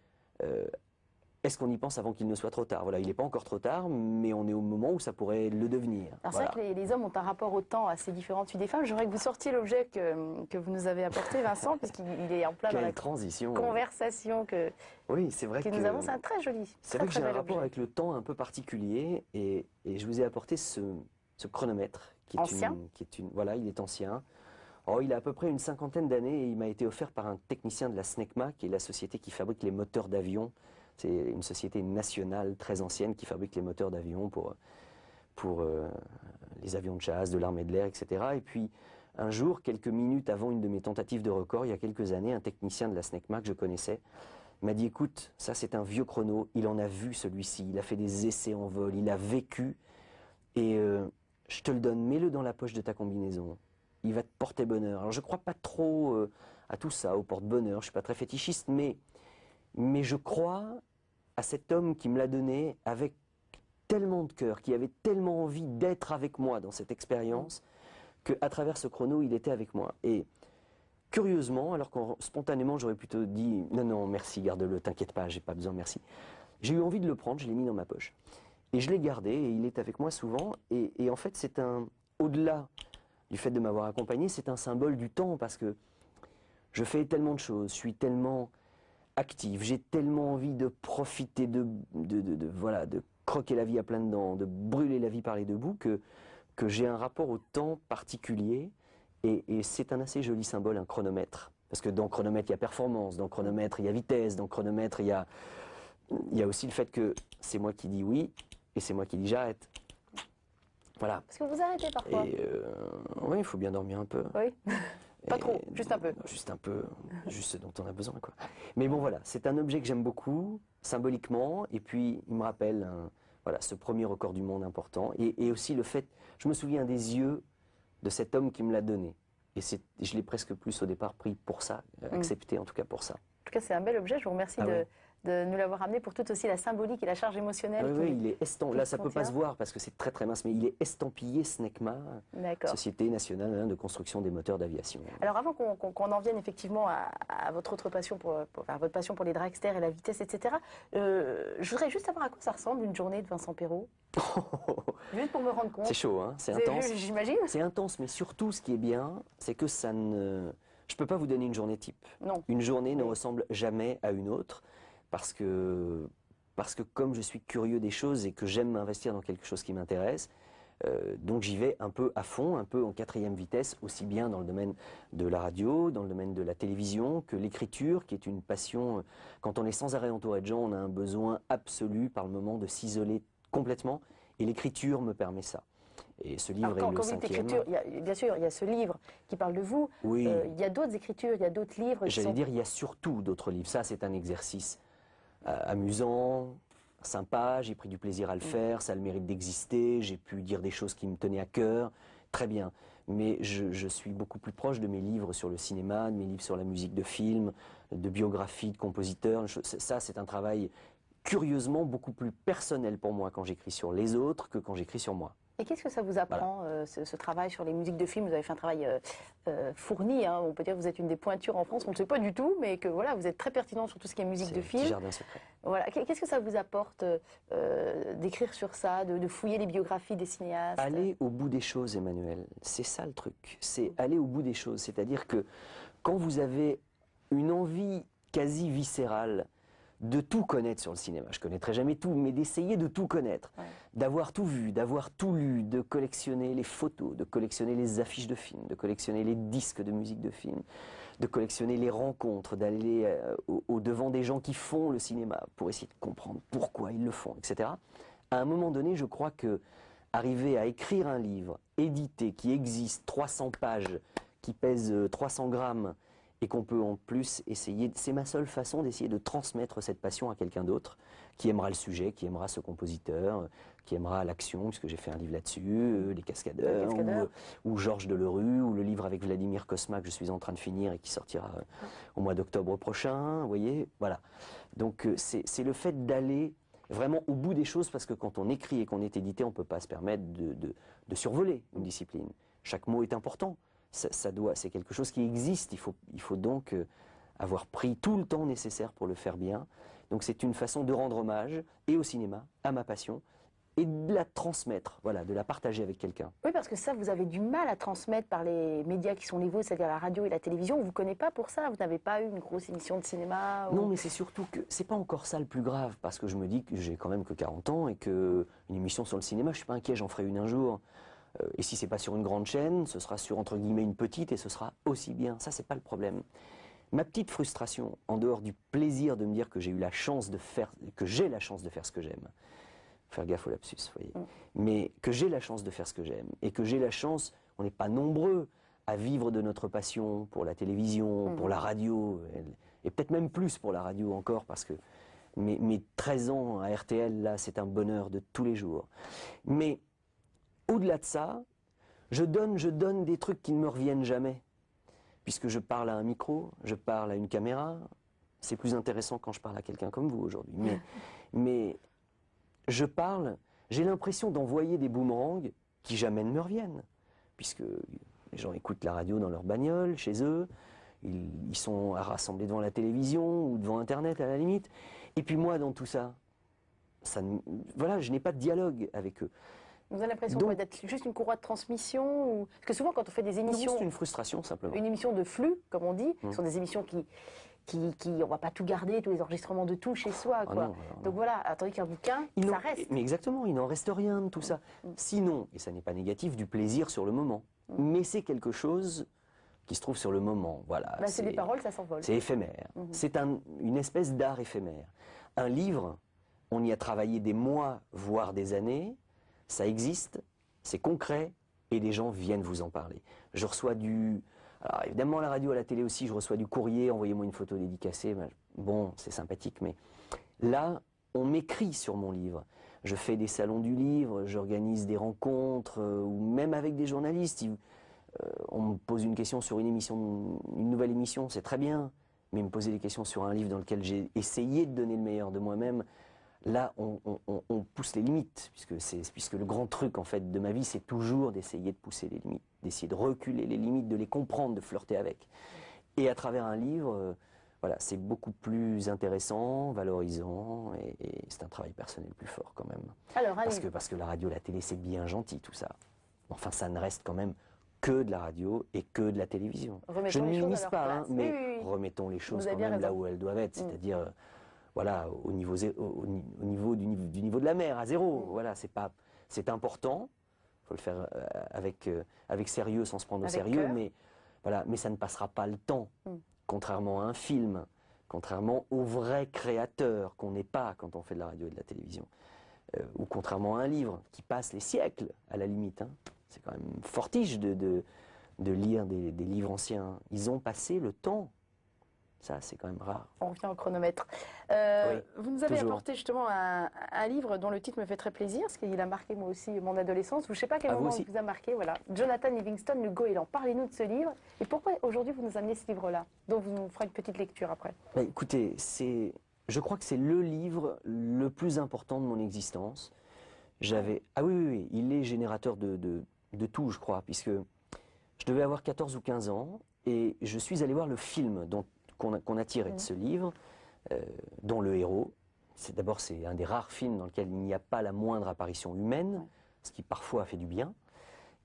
est-ce qu'on y pense avant qu'il ne soit trop tard? Voilà, il n'est pas encore trop tard, mais on est au moment où ça pourrait le devenir. Alors Voilà. c'est vrai que les hommes ont un rapport au temps assez différent de celui des femmes. J'aimerais que vous sortiez l'objet que vous nous avez apporté, Vincent, puisqu'il est en plein dans la Quelle transition! conversation Oui, c'est vrai que que nous avons. C'est un très joli, c'est très vrai que très j'ai un bel rapport objet. avec le temps un peu particulier et je vous ai apporté ce chronomètre qui est Ancien. voilà, il est ancien. Oh, il a à peu près une cinquantaine d'années et il m'a été offert par un technicien de la SNECMA, qui est la société qui fabrique les moteurs d'avion. C'est une société nationale très ancienne qui fabrique les moteurs d'avion pour les avions de chasse, de l'armée de l'air, etc. Et puis, un jour, quelques minutes avant une de mes tentatives de record, il y a quelques années, un technicien de la SNECMA que je connaissais m'a dit, écoute, ça c'est un vieux chrono, il en a vu celui-ci, il a fait des essais en vol, il a vécu, et je te le donne, mets-le dans la poche de ta combinaison. Il va te porter bonheur. Alors je ne crois pas trop à tout ça, au porte-bonheur, je ne suis pas très fétichiste, mais je crois à cet homme qui me l'a donné avec tellement de cœur, qui avait tellement envie d'être avec moi dans cette expérience, qu'à travers ce chrono, il était avec moi. Et curieusement, alors que spontanément j'aurais plutôt dit non, non, merci, garde-le, t'inquiète pas, j'ai pas besoin, merci. J'ai eu envie de le prendre, je l'ai mis dans ma poche. Et je l'ai gardé, et il est avec moi souvent. Et en fait, c'est au-delà du fait de m'avoir accompagné, c'est un symbole du temps, parce que je fais tellement de choses, je suis tellement actif, j'ai tellement envie de profiter, voilà, de croquer la vie à pleines dents, de brûler la vie par les deux bouts, que j'ai un rapport au temps particulier. Et c'est un assez joli symbole, un chronomètre. Parce que dans chronomètre, il y a performance, dans chronomètre, il y a vitesse, dans chronomètre, il y a aussi le fait que c'est moi qui dis oui, et c'est moi qui dis j'arrête. Voilà. Parce que vous arrêtez parfois. Et oui, il faut bien dormir un peu. Oui. Pas Et- trop, juste un peu. Juste un peu, juste ce dont on a besoin, quoi. Mais bon, voilà, c'est un objet que j'aime beaucoup, symboliquement, et puis il me rappelle voilà, ce premier record du monde important, et aussi le fait, je me souviens des yeux de cet homme qui me l'a donné. Et je l'ai presque plus au départ pris pour ça, accepté en tout cas pour ça. En tout cas, c'est un bel objet. Je vous remercie Ah ouais. de nous l'avoir amené pour toute aussi la symbolique et la charge émotionnelle. Oui, qui- oui, il est estampillé. Là, ça peut pas contient. se voir parce que c'est très très mince, mais il est estampillé SNECMA, D'accord. Société nationale de construction des moteurs d'aviation. Alors avant qu'on en vienne effectivement à votre autre passion enfin, votre passion pour les dragsters et la vitesse, etc. Je voudrais juste savoir à quoi ça ressemble une journée de Vincent Perrault. Juste pour me rendre compte. C'est chaud, hein, c'est Vous avez intense. vu, j'imagine. C'est intense, mais surtout, ce qui est bien, c'est que ça ne... Je peux pas vous donner une journée type. Non. Une journée ne Oui. ressemble jamais à une autre, parce que comme je suis curieux des choses et que j'aime m'investir dans quelque chose qui m'intéresse, donc j'y vais un peu à fond, un peu en quatrième vitesse, aussi bien dans le domaine de la radio, dans le domaine de la télévision, que l'écriture, qui est une passion. Quand on est sans arrêt entouré de gens, on a un besoin absolu par le moment de s'isoler complètement, et l'écriture me permet ça. Et ce livre Alors, est le quand vous dites 5e. écriture, bien sûr, il y a ce livre qui parle de vous. Oui. Il y a d'autres écritures, il y a d'autres livres. J'allais dire, il y a surtout d'autres livres. Ça, c'est un exercice amusant, sympa, j'ai pris du plaisir à le faire, ça a le mérite d'exister, j'ai pu dire des choses qui me tenaient à cœur, très bien. Mais je suis beaucoup plus proche de mes livres sur le cinéma, de mes livres sur la musique de film, de biographie de compositeurs. Ça, c'est un travail curieusement beaucoup plus personnel pour moi quand j'écris sur les autres que quand j'écris sur moi. Et qu'est-ce que ça vous apprend, ce travail sur les musiques de films? Vous avez fait un travail fourni, hein. On peut dire que vous êtes une des pointures en France, on ne le sait pas du tout, mais que voilà, vous êtes très pertinent sur tout ce qui est musique de film. C'est un petit jardin secret. Voilà. Qu'est-ce que ça vous apporte d'écrire sur ça, de fouiller les biographies des cinéastes? Aller au bout des choses, Emmanuel, c'est ça le truc. C'est aller au bout des choses. C'est-à-dire que quand vous avez une envie quasi viscérale de tout connaître sur le cinéma, je connaîtrai jamais tout, mais d'essayer de tout connaître, d'avoir tout vu, d'avoir tout lu, de collectionner les photos, de collectionner les affiches de films, de collectionner les disques de musique de film, de collectionner les rencontres, d'aller au devant des gens qui font le cinéma pour essayer de comprendre pourquoi ils le font, etc. À un moment donné, je crois que arriver à écrire un livre édité qui existe, 300 pages, qui pèse 300 grammes, et qu'on peut en plus essayer, c'est ma seule façon d'essayer de transmettre cette passion à quelqu'un d'autre, qui aimera le sujet, qui aimera ce compositeur, qui aimera l'action, puisque j'ai fait un livre là-dessus, Les Cascadeurs, ou Georges Delerue, ou le livre avec Vladimir Cosma que je suis en train de finir et qui sortira au mois d'octobre prochain, vous voyez, voilà. Donc c'est le fait d'aller vraiment au bout des choses, parce que quand on écrit et qu'on est édité, on ne peut pas se permettre de survoler une discipline. Chaque mot est important. C'est quelque chose qui existe, il faut donc avoir pris tout le temps nécessaire pour le faire bien. Donc c'est une façon de rendre hommage, et au cinéma, à ma passion, et de la transmettre, voilà, de la partager avec quelqu'un. Oui, parce que ça, vous avez du mal à transmettre par les médias qui sont les vôtres, c'est-à-dire la radio et la télévision. On ne vous connaît pas pour ça, vous n'avez pas eu une grosse émission de cinéma ou... Non, mais c'est surtout que c'est pas encore ça le plus grave, parce que je me dis que j'ai quand même que 40 ans, et qu'une émission sur le cinéma, je suis pas inquiet, j'en ferai une un jour. Et si c'est pas sur une grande chaîne, ce sera sur entre guillemets une petite, et ce sera aussi bien. Ça, c'est pas le problème. Ma petite frustration, en dehors du plaisir de me dire que j'ai eu la chance de faire, que j'ai la chance de faire ce que j'aime, faire gaffe au lapsus, vous voyez, mais que j'ai la chance de faire ce que j'aime, et que j'ai la chance, on n'est pas nombreux à vivre de notre passion pour la télévision, pour la radio, et peut-être même plus pour la radio encore, parce que mes 13 ans à RTL, là, c'est un bonheur de tous les jours. Mais au-delà de ça, je donne des trucs qui ne me reviennent jamais. Puisque je parle à un micro, je parle à une caméra. C'est plus intéressant quand je parle à quelqu'un comme vous aujourd'hui. Mais je parle, j'ai l'impression d'envoyer des boomerangs qui jamais ne me reviennent. Puisque les gens écoutent la radio dans leur bagnole, chez eux. Ils sont rassemblés devant la télévision ou devant Internet à la limite. Et puis moi, dans tout ça, voilà, je n'ai pas de dialogue avec eux. Vous avez l'impression d'être juste une courroie de transmission ou... Parce que souvent, quand on fait des émissions... C'est une frustration, simplement. Une émission de flux, comme on dit, ce sont des émissions qui on va pas tout garder, tous les enregistrements de tout chez soi, quoi. Non. Donc voilà, tandis qu'un bouquin, ça reste. Mais exactement, il n'en reste rien de tout ça. Sinon, et ça n'est pas négatif, du plaisir sur le moment. Mais c'est quelque chose qui se trouve sur le moment, voilà. C'est des paroles, ça s'envole. C'est éphémère. C'est une espèce d'art éphémère. Un livre, on y a travaillé des mois, voire des années. Ça existe, c'est concret, et des gens viennent vous en parler. Je reçois alors évidemment, à la radio, à la télé aussi, je reçois du courrier, envoyez-moi une photo dédicacée. Bon, c'est sympathique, mais là, on m'écrit sur mon livre. Je fais des salons du livre, j'organise des rencontres, ou même avec des journalistes. On me pose une question sur une nouvelle émission, c'est très bien. Mais me poser des questions sur un livre dans lequel j'ai essayé de donner le meilleur de moi-même, là, on pousse les limites, puisque le grand truc, en fait, de ma vie, c'est toujours d'essayer de pousser les limites, d'essayer de reculer les limites, de les comprendre, de flirter avec. Et à travers un livre, voilà, c'est beaucoup plus intéressant, valorisant, et c'est un travail personnel plus fort, quand même. Alors, parce que la radio, la télé, c'est bien gentil, tout ça. Enfin, ça ne reste quand même que de la radio et que de la télévision. Je ne minimise pas, mais remettons les choses quand même là où elles doivent être, c'est-à-dire... Voilà, au niveau du niveau de la mer, à zéro. Voilà, c'est important. Il faut le faire avec sérieux, sans se prendre au sérieux, mais voilà, mais ça ne passera pas le temps. Contrairement à un film, contrairement au vrai créateur qu'on n'est pas quand on fait de la radio et de la télévision. ou contrairement à un livre qui passe les siècles à la limite, hein, c'est quand même fortiche de lire des livres anciens. Ils ont passé le temps. Ça, c'est quand même rare. On revient au chronomètre. Oui, Vous nous avez toujours. apporté justement un livre dont le titre me fait très plaisir, parce qu'il a marqué moi aussi mon adolescence. Je ne sais pas quel Ah, vous moment aussi. il vous a marqué. Voilà. Jonathan Livingston, Le Goéland. Parlez-nous de ce livre et pourquoi aujourd'hui vous nous amenez ce livre-là, dont vous nous ferez une petite lecture après. Bah, écoutez, je crois que c'est le livre le plus important de mon existence. Ah oui, oui, oui, il est générateur de tout, je crois, puisque je devais avoir 14 ou 15 ans et je suis allé voir le film qu'on a tiré de ce livre, dont le héros, d'abord c'est un des rares films dans lequel il n'y a pas la moindre apparition humaine, ce qui parfois fait du bien.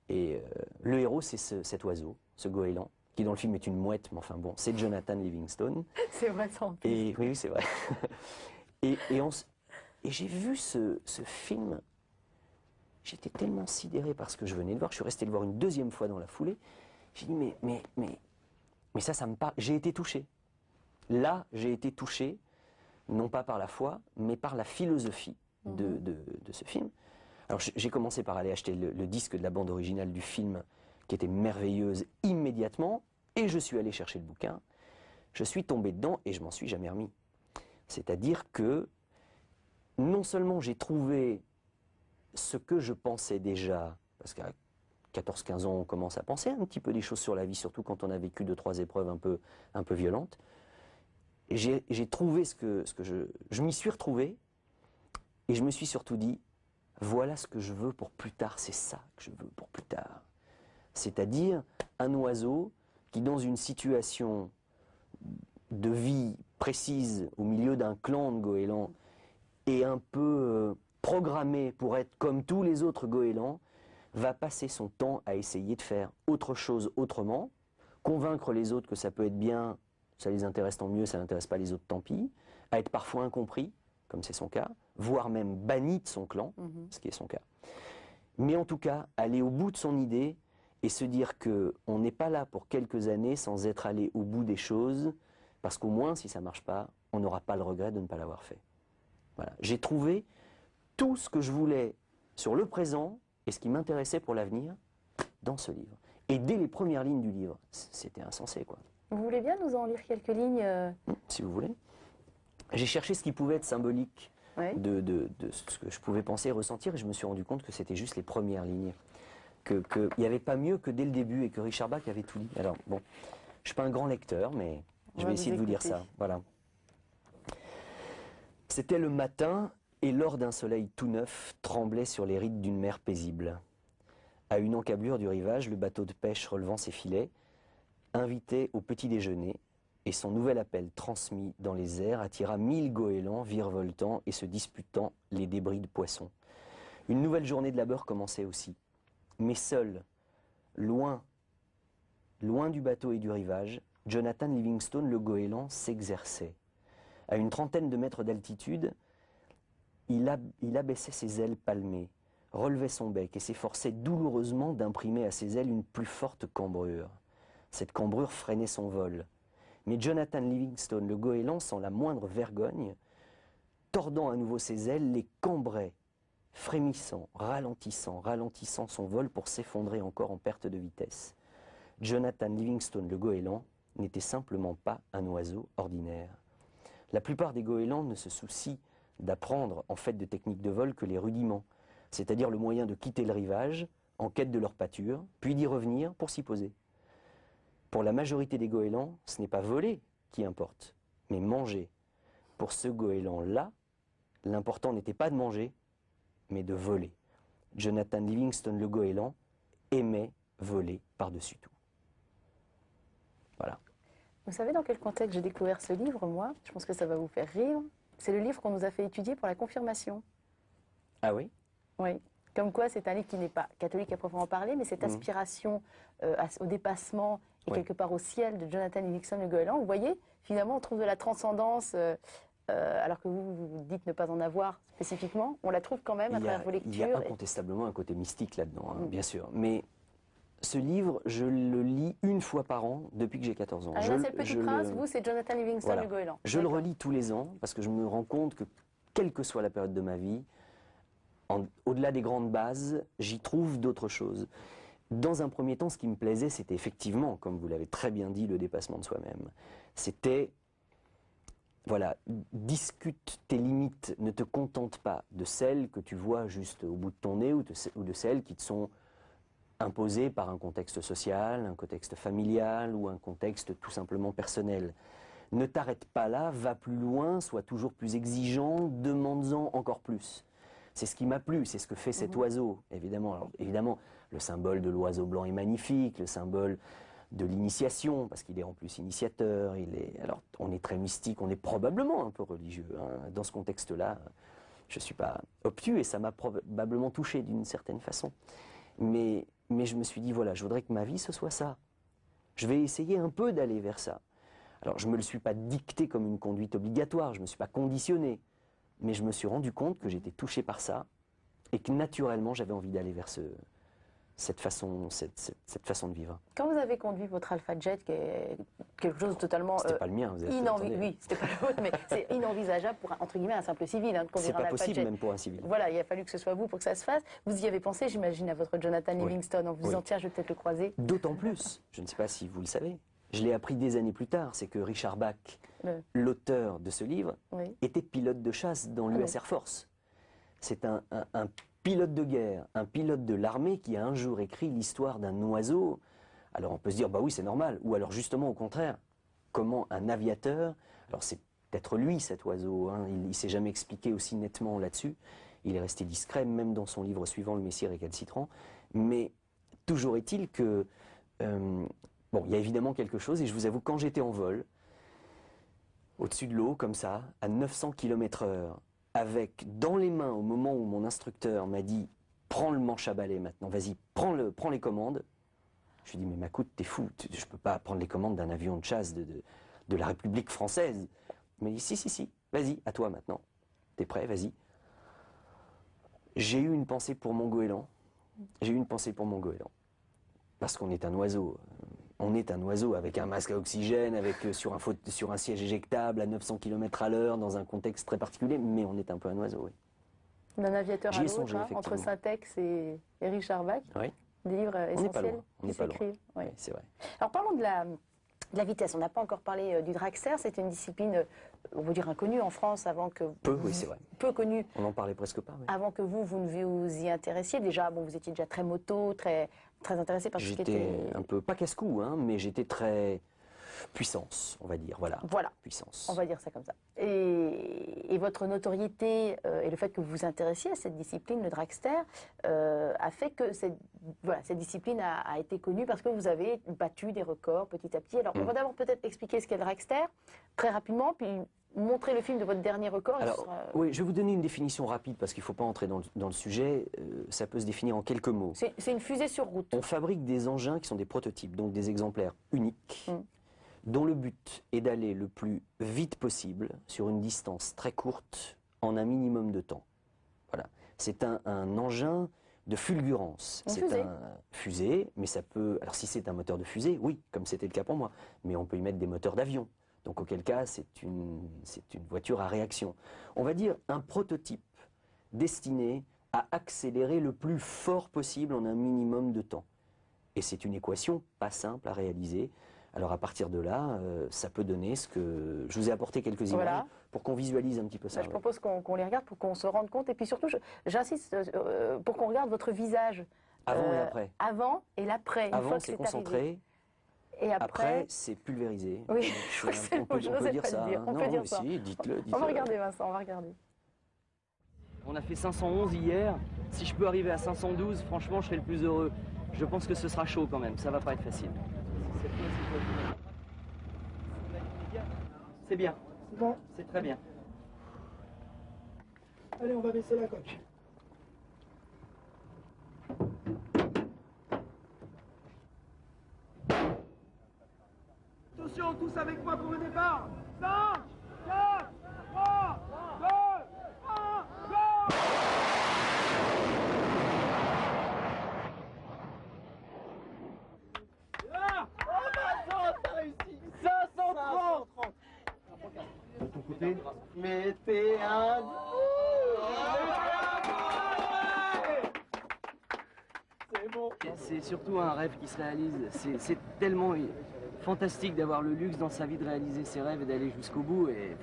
Et le héros, c'est cet oiseau, ce goéland, qui dans le film est une mouette, mais enfin bon, c'est Jonathan Livingston. C'est vrai ça en plus. Et oui, c'est vrai. et j'ai vu ce film, j'étais tellement sidéré par ce que je venais de voir, je suis resté le voir une deuxième fois dans la foulée. J'ai dit, mais ça me parle. J'ai été touché. Là, j'ai été touché, non pas par la foi, mais par la philosophie de ce film. Alors j'ai commencé par aller acheter le disque de la bande originale du film, qui était merveilleuse immédiatement, et je suis allé chercher le bouquin. Je suis tombé dedans et je m'en suis jamais remis. C'est-à-dire que non seulement j'ai trouvé ce que je pensais déjà, parce qu'à 14-15 ans on commence à penser un petit peu des choses sur la vie, surtout quand on a vécu 2-3 épreuves un peu violentes, et j'ai trouvé ce que je m'y suis retrouvé, et je me suis surtout dit, voilà ce que je veux pour plus tard, c'est ça que je veux pour plus tard. C'est-à-dire un oiseau qui, dans une situation de vie précise, au milieu d'un clan de goélands, est un peu programmé pour être comme tous les autres goélands, va passer son temps à essayer de faire autre chose autrement, convaincre les autres que ça peut être bien, ça les intéresse tant mieux, ça n'intéresse pas les autres tant pis, à être parfois incompris, comme c'est son cas, voire même banni de son clan, ce qui est son cas. Mais en tout cas, aller au bout de son idée et se dire qu'on n'est pas là pour quelques années sans être allé au bout des choses, parce qu'au moins, si ça ne marche pas, on n'aura pas le regret de ne pas l'avoir fait. Voilà. J'ai trouvé tout ce que je voulais sur le présent et ce qui m'intéressait pour l'avenir dans ce livre. Et dès les premières lignes du livre, c'était insensé, quoi. Vous voulez bien nous en lire quelques lignes Si vous voulez. J'ai cherché ce qui pouvait être symbolique de ce que je pouvais penser et ressentir, et je me suis rendu compte que c'était juste les premières lignes. Qu'il n'y avait pas mieux que dès le début, et que Richard Bach avait tout dit. Alors, bon, je ne suis pas un grand lecteur, mais je vais essayer de vous lire ça. Voilà. C'était le matin, et l'or d'un soleil tout neuf tremblait sur les rides d'une mer paisible. À une encablure du rivage, le bateau de pêche relevant ses filets, invitait au petit déjeuner, et son nouvel appel transmis dans les airs attira 1000 goélands virevoltant et se disputant les débris de poissons. Une nouvelle journée de labeur commençait aussi. Mais seul, loin du bateau et du rivage, Jonathan Livingstone, le goéland, s'exerçait. À une trentaine de mètres d'altitude, il abaissait ses ailes palmées, relevait son bec et s'efforçait douloureusement d'imprimer à ses ailes une plus forte cambrure. Cette cambrure freinait son vol. Mais Jonathan Livingstone, le goéland, sans la moindre vergogne, tordant à nouveau ses ailes, les cambrait, frémissant, ralentissant son vol pour s'effondrer encore en perte de vitesse. Jonathan Livingstone, le goéland, n'était simplement pas un oiseau ordinaire. La plupart des goélands ne se soucient d'apprendre en fait de techniques de vol que les rudiments, c'est-à-dire le moyen de quitter le rivage en quête de leur pâture, puis d'y revenir pour s'y poser. Pour la majorité des goélands, ce n'est pas voler qui importe, mais manger. Pour ce goéland-là, l'important n'était pas de manger, mais de voler. Jonathan Livingstone, le goéland, aimait voler par-dessus tout. Voilà. Vous savez dans quel contexte j'ai découvert ce livre, moi? Je pense que ça va vous faire rire. C'est le livre qu'on nous a fait étudier pour la confirmation. Ah oui? Oui. Comme quoi, c'est un livre qui n'est pas catholique à proprement parler, mais cette aspiration au dépassement et quelque part au ciel de Jonathan Livingston, le goéland. Vous voyez, finalement, on trouve de la transcendance, alors que vous dites ne pas en avoir spécifiquement. On la trouve quand même à travers vos lectures. Il y a incontestablement un côté mystique là-dedans, hein, bien sûr. Mais ce livre, je le lis une fois par an depuis que j'ai 14 ans. Ah, là, c'est le Petit Prince, vous, c'est Jonathan Livingston, le goéland. Je le relis tous les ans parce que je me rends compte que, quelle que soit la période de ma vie, Au-delà des grandes bases, j'y trouve d'autres choses. Dans un premier temps, ce qui me plaisait, c'était effectivement, comme vous l'avez très bien dit, le dépassement de soi-même. C'était, voilà, discute tes limites, ne te contente pas de celles que tu vois juste au bout de ton nez ou de celles qui te sont imposées par un contexte social, un contexte familial ou un contexte tout simplement personnel. Ne t'arrête pas là, va plus loin, sois toujours plus exigeant, demande-en encore plus. C'est ce qui m'a plu, c'est ce que fait cet oiseau, évidemment. Alors, évidemment, le symbole de l'oiseau blanc est magnifique, le symbole de l'initiation, parce qu'il est en plus initiateur, alors on est très mystique, on est probablement un peu religieux. Hein. Dans ce contexte-là, je ne suis pas obtus et ça m'a probablement touché d'une certaine façon. Mais je me suis dit, voilà, je voudrais que ma vie, ce soit ça. Je vais essayer un peu d'aller vers ça. Alors, je ne me le suis pas dicté comme une conduite obligatoire, je ne me suis pas conditionné. Mais je me suis rendu compte que j'étais touché par ça et que naturellement j'avais envie d'aller vers cette façon de vivre. Quand vous avez conduit votre Alpha Jet, qui est quelque chose de totalement... C'était pas le mien, vous êtes oui, c'était pas le vôtre, mais c'est inenvisageable pour, entre guillemets, un simple civil. Hein, de conduire c'est pas un Alpha possible Jet. même pour un civil. Voilà, il a fallu que ce soit vous pour que ça se fasse. Vous y avez pensé, j'imagine, à votre Jonathan Livingstone en vous disant, tiens, je vais peut-être le croiser. D'autant plus, je ne sais pas si vous le savez, je l'ai appris des années plus tard, c'est que Richard Bach, l'auteur de ce livre, était pilote de chasse dans l'US Air Force. C'est un pilote de guerre, un pilote de l'armée qui a un jour écrit l'histoire d'un oiseau. Alors on peut se dire, bah oui, c'est normal. Ou alors justement au contraire, comment un aviateur, alors c'est peut-être lui cet oiseau, hein, il ne s'est jamais expliqué aussi nettement là-dessus, il est resté discret, même dans son livre suivant, Le Messier récalcitrant, mais toujours est-il que... bon, il y a évidemment quelque chose, et je vous avoue, quand j'étais en vol, au-dessus de l'eau, comme ça, à 900 km/h, avec dans les mains, au moment où mon instructeur m'a dit « Prends le manche à balai maintenant, vas-y, prends les commandes », je lui ai dit « Mais Macoute, t'es fou, je peux pas prendre les commandes d'un avion de chasse de la République française. » Il m'a dit « Si, vas-y, à toi maintenant, t'es prêt, vas-y. » J'ai eu une pensée pour mon goéland, parce qu'on est un oiseau. On est un oiseau avec un masque à oxygène, sur un siège éjectable à 900 km/h, dans un contexte très particulier, mais on est un peu un oiseau, oui. D'un aviateur à J'y ai l'autre, songé, hein, entre Syntex et Richard Bach, Oui. des livres On n'est pas essentiels loin, on qui n'est pas loin. s'écrivent. Oui. Oui, c'est vrai. Alors parlons de la vitesse. On n'a pas encore parlé du dragster. C'était une discipline, on va dire inconnue en France avant que Oui, c'est vrai. Peu connue. On n'en parlait presque pas. Oui. Avant que vous ne vous y intéressiez. Déjà, bon, vous étiez déjà très moto, très intéressé par ce qui était... J'étais un peu, pas casse-cou, hein, mais j'étais très puissance, on va dire. Voilà. Puissance. On va dire ça comme ça. Et votre notoriété et le fait que vous vous intéressiez à cette discipline, le dragster, a fait que cette discipline a été connue parce que vous avez battu des records petit à petit. Alors, on va d'abord peut-être expliquer ce qu'est le dragster, très rapidement, puis montrer le film de votre dernier record. Alors, oui, je vais vous donner une définition rapide parce qu'il ne faut pas entrer dans le sujet. Ça peut se définir en quelques mots. C'est une fusée sur route. On fabrique des engins qui sont des prototypes, donc des exemplaires uniques, dont le but est d'aller le plus vite possible sur une distance très courte en un minimum de temps. Voilà. C'est un engin de fulgurance. C'est un fusée, mais ça peut... Alors si c'est un moteur de fusée, oui, comme c'était le cas pour moi, mais on peut y mettre des moteurs d'avion. Donc auquel cas, c'est une voiture à réaction. On va dire un prototype destiné à accélérer le plus fort possible en un minimum de temps. Et c'est une équation pas simple à réaliser. Alors à partir de là, ça peut donner ce que... Je vous ai apporté quelques images pour qu'on visualise un petit peu ça. Je propose qu'on les regarde pour qu'on se rende compte. Et puis surtout, j'insiste pour qu'on regarde votre visage. Avant et après. Avant et l'après. Avant, c'est concentré. Et après, c'est pulvérisé. Oui, on peut dire ça. Hein. On peut dire ça. Si, dites-le. On va regarder, Vincent, on va regarder. On a fait 511 hier. Si je peux arriver à 512, franchement, je serai le plus heureux. Je pense que ce sera chaud quand même. Ça va pas être facile. C'est bien. C'est bon. C'est très bien. Allez, on va baisser la coque. Attention, tous avec moi pour le départ. 5, 4, 3, 2, 1, go! Là! Oh Vincent, t'as réussi! 530! De ton côté? Mais t'es un... bon. C'est surtout un rêve qui se réalise. C'est tellement fantastique d'avoir le luxe dans sa vie de réaliser ses rêves et d'aller jusqu'au bout. Et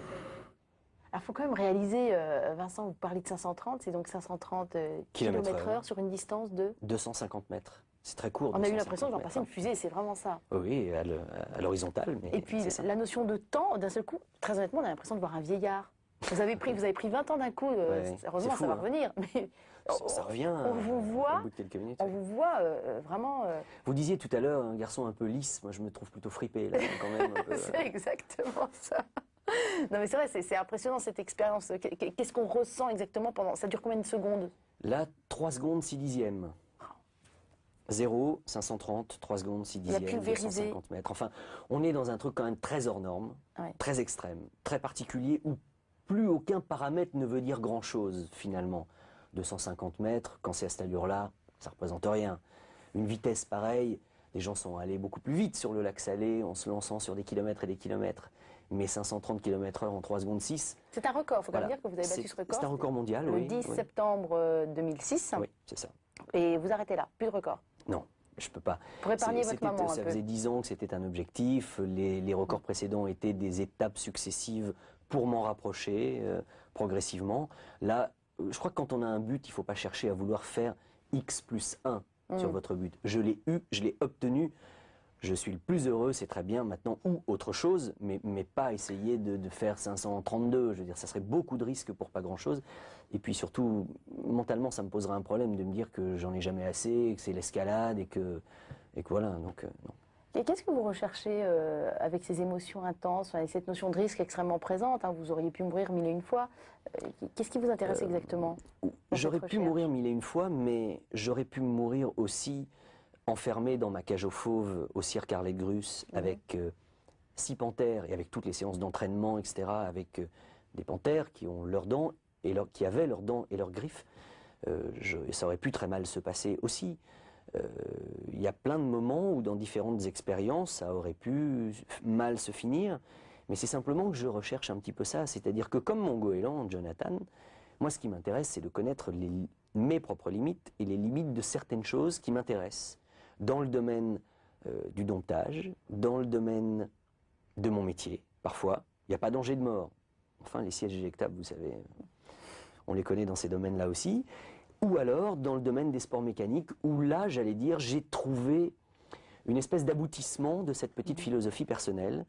Alors, il faut quand même réaliser, Vincent, vous parlez de 530, c'est donc 530 km/h sur une distance de... 250 mètres. C'est très court. On a eu 250 l'impression de voir passer une mètres. fusée, c'est vraiment ça. Oui, à l'horizontale, mais Et puis, c'est ça. la notion de temps, d'un seul coup, très honnêtement, on a l'impression de voir un vieillard. Vous avez pris 20 ans d'un coup, Ouais, heureusement, c'est fou, ça va hein. revenir. Mais Ça revient on vous voit, au bout de quelques minutes. on vous voit vraiment... Vous disiez tout à l'heure un garçon un peu lisse. Moi, je me trouve plutôt fripé, là, quand même. Un peu, c'est exactement ça. Non mais c'est vrai, c'est impressionnant cette expérience. Qu'est-ce qu'on ressent exactement pendant... Ça dure combien de secondes? Là, 3 secondes, 6 dixièmes. 0, 530, 3 secondes, 6 Il a dixièmes, pulvérisé. 250 mètres. Enfin, on est dans un truc quand même très hors norme, Ouais. très extrême, très particulier, où plus aucun paramètre ne veut dire grand-chose, finalement. 250 mètres, quand c'est à cette allure-là, ça représente rien. Une vitesse pareille, les gens sont allés beaucoup plus vite sur le lac Salé en se lançant sur des kilomètres et des kilomètres. Mais 530 km/h en 3 secondes 6, C'est un record, il faut quand voilà. même dire que vous avez battu ce record. C'est un record mondial, Le oui. 10 oui. septembre 2006. Oui, c'est ça. Et vous arrêtez là, plus de record. Non, je peux pas. Pour épargner votre C'était- maman un Ça peu. faisait 10 ans que c'était un objectif. Les records précédents étaient des étapes successives pour m'en rapprocher progressivement. Là, je crois que quand on a un but, il ne faut pas chercher à vouloir faire X plus 1 sur votre but. Je l'ai eu, je l'ai obtenu. Je suis le plus heureux, c'est très bien maintenant, ou autre chose, mais pas essayer de faire 532. Je veux dire, ça serait beaucoup de risques pour pas grand-chose. Et puis surtout, mentalement, ça me poserait un problème de me dire que j'en ai jamais assez, que c'est l'escalade et que voilà. Donc, non. Et qu'est-ce que vous recherchez avec ces émotions intenses, et cette notion de risque extrêmement présente, hein, vous auriez pu mourir 1001 fois. Qu'est-ce qui vous intéresse exactement dans J'aurais cette pu recherche mourir 1001 fois, mais j'aurais pu mourir aussi enfermé dans ma cage aux fauves au cirque Arlette-Grus avec 6 panthères et avec toutes les séances d'entraînement, etc., avec des panthères qui ont leurs dents et qui avaient leurs dents et leurs griffes. Ça aurait pu très mal se passer aussi. Il y a plein de moments où dans différentes expériences, ça aurait pu mal se finir. Mais c'est simplement que je recherche un petit peu ça. C'est-à-dire que comme mon goéland, Jonathan, moi ce qui m'intéresse, c'est de connaître mes propres limites et les limites de certaines choses qui m'intéressent. Dans le domaine du domptage, dans le domaine de mon métier, parfois, il n'y a pas danger de mort. Enfin, les sièges éjectables, vous savez, on les connaît dans ces domaines-là aussi. Ou alors dans le domaine des sports mécaniques, où là, j'allais dire, j'ai trouvé une espèce d'aboutissement de cette petite philosophie personnelle,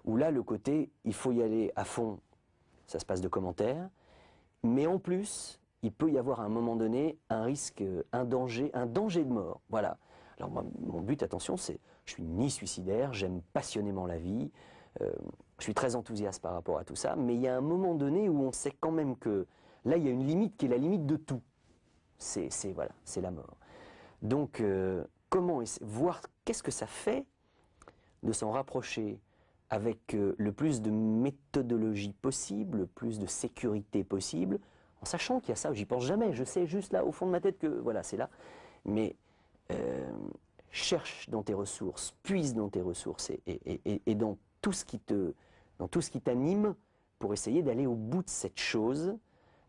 où là, le côté, il faut y aller à fond, ça se passe de commentaires, mais en plus, il peut y avoir à un moment donné un risque, un danger de mort. Voilà. Alors moi, mon but, attention, c'est, je suis ni suicidaire, j'aime passionnément la vie, je suis très enthousiaste par rapport à tout ça, mais il y a un moment donné où on sait quand même que là, il y a une limite qui est la limite de tout. Voilà, c'est la mort. Donc, comment voir qu'est-ce que ça fait de s'en rapprocher avec le plus de méthodologie possible, le plus de sécurité possible, en sachant qu'il y a ça, j'y pense jamais, je sais juste là au fond de ma tête que voilà, c'est là, mais cherche dans tes ressources, puise dans tes ressources et dans tout ce qui t'anime pour essayer d'aller au bout de cette chose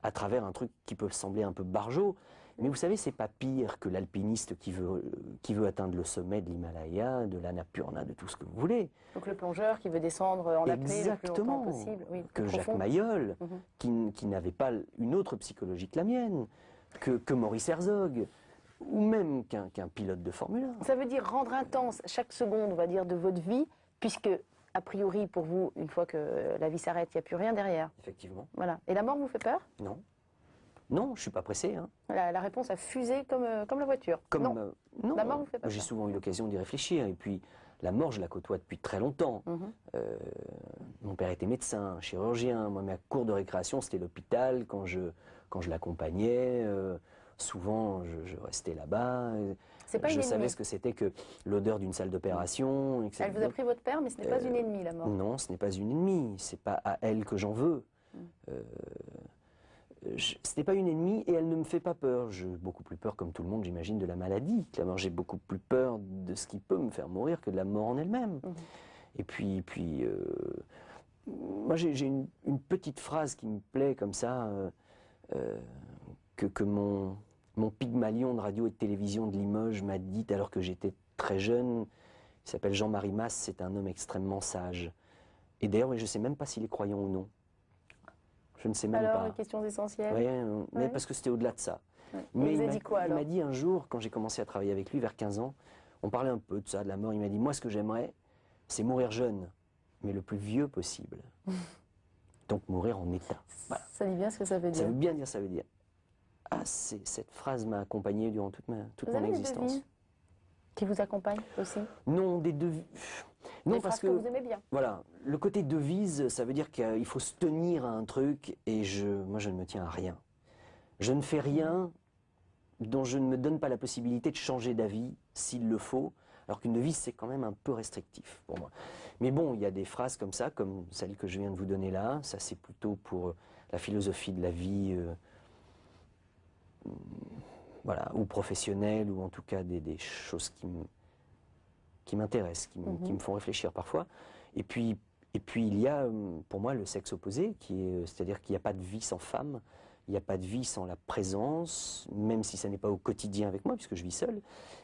à travers un truc qui peut sembler un peu barjot. Mais vous savez, c'est pas pire que l'alpiniste qui veut atteindre le sommet de l'Himalaya, de l'Annapurna, de tout ce que vous voulez. Donc le plongeur qui veut descendre en apnée le plus longtemps possible. Oui, que plus Jacques profond. Mayol, qui n'avait pas une autre psychologie que la mienne, que Maurice Herzog, ou même qu'un pilote de Formule 1. Ça veut dire rendre intense chaque seconde, on va dire, de votre vie, puisque, a priori, pour vous, une fois que la vie s'arrête, il n'y a plus rien derrière. Effectivement. Voilà. Et la mort vous fait peur? Non. Non, je suis pas pressé. Hein. La réponse a fusé comme la voiture. Non. Non. La mort vous fait pas J'ai peur. souvent eu l'occasion d'y réfléchir. Et puis, la mort, je la côtoie depuis très longtemps. Mon père était médecin, chirurgien. Moi, ma cour de récréation, c'était l'hôpital. Quand je l'accompagnais, souvent, je restais là-bas. C'est pas je une savais ennemie. ce que c'était que l'odeur d'une salle d'opération. etc. Elle vous a pris votre père, mais ce n'est pas une ennemie, la mort. Non, ce n'est pas une ennemie. C'est pas à elle que j'en veux. Ce n'est pas une ennemie et elle ne me fait pas peur. J'ai beaucoup plus peur, comme tout le monde, j'imagine, de la maladie. La mort, j'ai beaucoup plus peur de ce qui peut me faire mourir que de la mort en elle-même. Et puis moi, j'ai une petite phrase qui me plaît comme ça, que mon Mon Pygmalion de radio et de télévision de Limoges m'a dit, alors que j'étais très jeune, il s'appelle Jean-Marie Masse, c'est un homme extrêmement sage. Et d'ailleurs, je ne sais même pas s'il est croyant ou non. Je ne sais même Alors, pas. les questions essentielles. Ouais, mais Ouais. parce que c'était au-delà de ça. Ouais. Mais il vous a m'a- dit quoi, il alors? m'a dit un jour, quand j'ai commencé à travailler avec lui, vers 15 ans, on parlait un peu de ça, de la mort. Il m'a dit, moi, ce que j'aimerais, c'est mourir jeune, mais le plus vieux possible. Donc mourir en état. Voilà. Ça dit bien ce que ça veut Ça dire. veut bien dire, ça veut dire. Ah, cette phrase m'a accompagné durant toute Vous mon avez des existence. devises qui vous accompagnent aussi? Non, des devises. Non, Des parce phrases que vous aimez bien. voilà, le côté devise, ça veut dire qu'il faut se tenir à un truc, et moi, je ne me tiens à rien. Je ne fais rien dont je ne me donne pas la possibilité de changer d'avis, s'il le faut, alors qu'une devise, c'est quand même un peu restrictif pour moi. Mais bon, il y a des phrases comme ça, comme celle que je viens de vous donner là, ça c'est plutôt pour la philosophie de la vie, voilà, ou professionnelle, ou en tout cas des choses qui m'intéressent, qui me font réfléchir parfois. Et puis il y a, pour moi, le sexe opposé, c'est-à-dire qu'il n'y a pas de vie sans femme, il n'y a pas de vie sans la présence, même si ça n'est pas au quotidien avec moi, puisque je vis seul,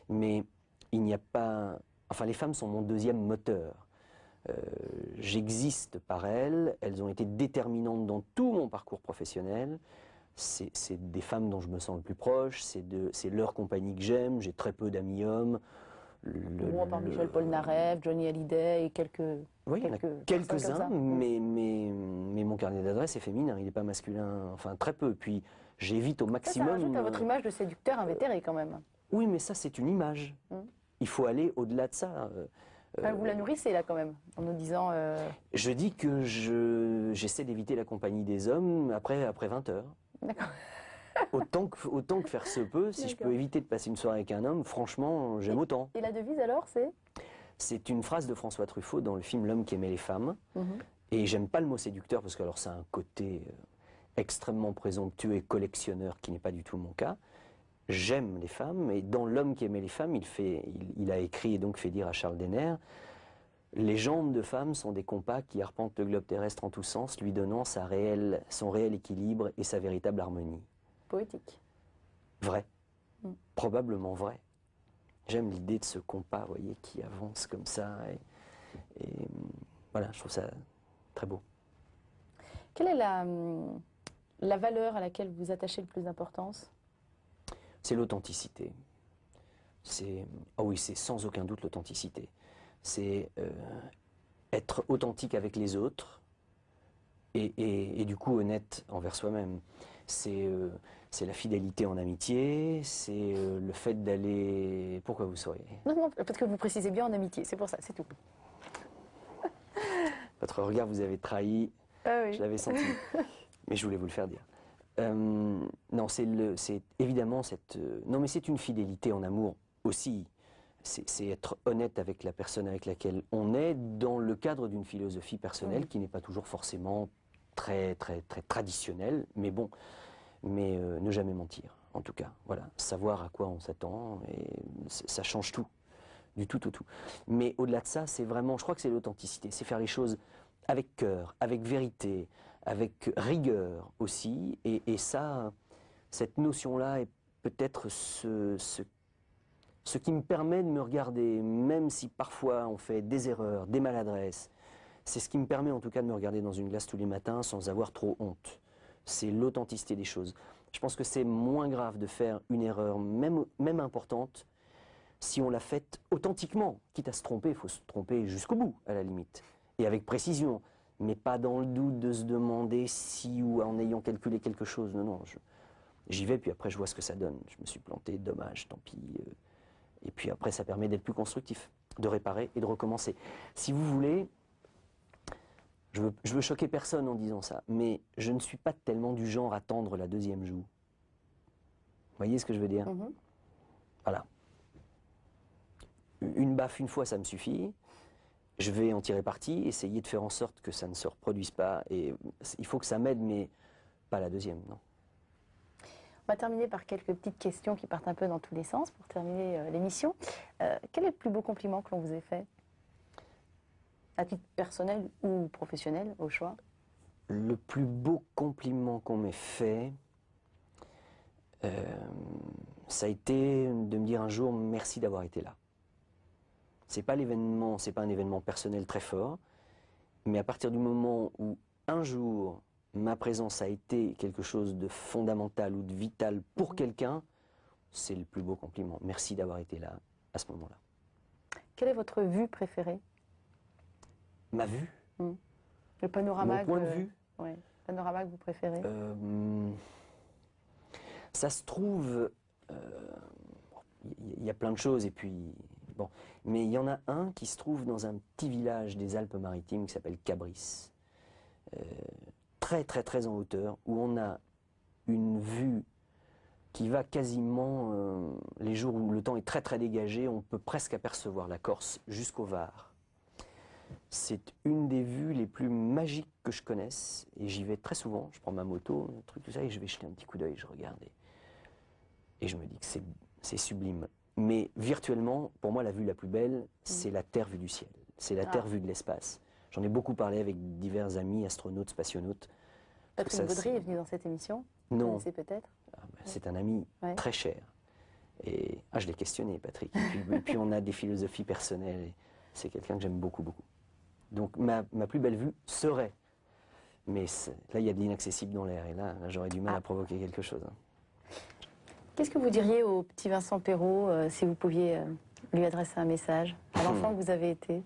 mais il n'y a pas... Enfin, les femmes sont mon deuxième moteur. J'existe par elles, elles ont été déterminantes dans tout mon parcours professionnel. C'est des femmes dont je me sens le plus proche, c'est leur compagnie que j'aime, j'ai très peu d'amis hommes. Bon, à part Michel Polnareff, Johnny Hallyday et quelques... Oui, il y en a personnes comme quelques-uns, ça. mais mon carnet d'adresse est féminin, il n'est pas masculin, enfin très peu. Puis j'évite au Ça maximum... rajoute à votre image de séducteur invétéré quand même. Oui, mais ça c'est une image. Il faut aller au-delà de ça. Enfin, vous la nourrissez là quand même, en nous disant... Je dis que j'essaie d'éviter la compagnie des hommes après 20 heures. D'accord. Autant que faire se peut, si je peux D'accord. éviter de passer une soirée avec un homme, franchement, j'aime autant. Et la devise alors, c'est? C'est une phrase de François Truffaut dans le film L'homme qui aimait les femmes. Et j'aime pas le mot séducteur parce que alors ça a un côté extrêmement présomptueux et collectionneur qui n'est pas du tout mon cas. J'aime les femmes et dans L'homme qui aimait les femmes, il a écrit et donc fait dire à Charles Denner: les jambes de femme sont des compas qui arpentent le globe terrestre en tous sens, lui donnant son réel équilibre et sa véritable harmonie. Poétique. Vrai. Probablement vrai. J'aime l'idée de ce compas, vous voyez, qui avance comme ça. Et voilà, je trouve ça très beau. Quelle est la valeur à laquelle vous attachez le plus d'importance? C'est l'authenticité. Oh oui, c'est sans aucun doute l'authenticité. C'est être authentique avec les autres et du coup honnête envers soi-même. C'est la fidélité en amitié, c'est le fait d'aller... Pourquoi vous sauriez? Non, non, parce que vous précisez bien en amitié, c'est pour ça, c'est tout. Votre regard, vous avez trahi, Ah oui. je l'avais senti, mais je voulais vous le faire dire. Non, c'est évidemment non, mais c'est une fidélité en amour aussi. C'est être honnête avec la personne avec laquelle on est dans le cadre d'une philosophie personnelle qui n'est pas toujours forcément très traditionnelle, mais bon, ne jamais mentir, en tout cas. Voilà, savoir à quoi on s'attend, et ça change tout, du tout au tout. Mais au-delà de ça, c'est vraiment, je crois que c'est l'authenticité, c'est faire les choses avec cœur, avec vérité, avec rigueur aussi, et ça, cette notion-là est peut-être ce qui me permet de me regarder, même si parfois on fait des erreurs, des maladresses. C'est ce qui me permet en tout cas de me regarder dans une glace tous les matins sans avoir trop honte. C'est l'authenticité des choses. Je pense que c'est moins grave de faire une erreur, même importante, si on l'a faite authentiquement. Quitte à se tromper, il faut se tromper jusqu'au bout, à la limite. Et avec précision, mais pas dans le doute de se demander si ou en ayant calculé quelque chose. Non, non, j'y vais, puis après je vois ce que ça donne. Je me suis planté, dommage, tant pis. Et puis après, ça permet d'être plus constructif, de réparer et de recommencer. Si vous voulez, je veux choquer personne en disant ça, mais je ne suis pas tellement du genre à tendre la deuxième joue. Vous voyez ce que je veux dire? Voilà. Une baffe une fois, ça me suffit. Je vais en tirer parti, essayer de faire en sorte que ça ne se reproduise pas. Et il faut que ça m'aide, mais pas la deuxième, non. On va terminer par quelques petites questions qui partent un peu dans tous les sens pour terminer l'émission. Quel est le plus beau compliment que l'on vous ait fait? À titre personnel ou professionnel, au choix? Le plus beau compliment qu'on m'ait fait, ça a été de me dire un jour merci d'avoir été là. C'est pas l'événement, c'est pas un événement personnel très fort, mais à partir du moment où un jour ma présence a été quelque chose de fondamental ou de vital pour quelqu'un, c'est le plus beau compliment. Merci d'avoir été là à ce moment-là. Quelle est votre vue préférée? Ma vue, Le panorama mon point de vue, ouais, le panorama que vous préférez? ça se trouve, il y a plein de choses et puis bon, mais il y en a un qui se trouve dans un petit village des Alpes-Maritimes qui s'appelle Cabris, très très très en hauteur, où on a une vue qui va quasiment, les jours où le temps est très très dégagé, on peut presque apercevoir la Corse jusqu'au Var. C'est une des vues les plus magiques que je connaisse et j'y vais très souvent. Je prends ma moto, un truc tout ça et je vais jeter un petit coup d'œil, je regarde et je me dis que c'est sublime. Mais virtuellement, pour moi, la vue la plus belle, c'est la Terre vue du ciel. C'est la Terre vue de l'espace. J'en ai beaucoup parlé avec divers amis, astronautes, spationautes. Patrick Baudry est venu dans cette émission? Vous Non. connaissez peut-être? C'est un ami très cher. Et je l'ai questionné, Patrick. Et puis on a des philosophies personnelles. Et c'est quelqu'un que j'aime beaucoup, beaucoup. Donc ma plus belle vue serait... Mais là, il y a de l'inaccessible dans l'air. Et là j'aurais du mal à provoquer quelque chose. Qu'est-ce que vous diriez au petit Vincent Perrault si vous pouviez lui adresser un message à l'enfant que vous avez été?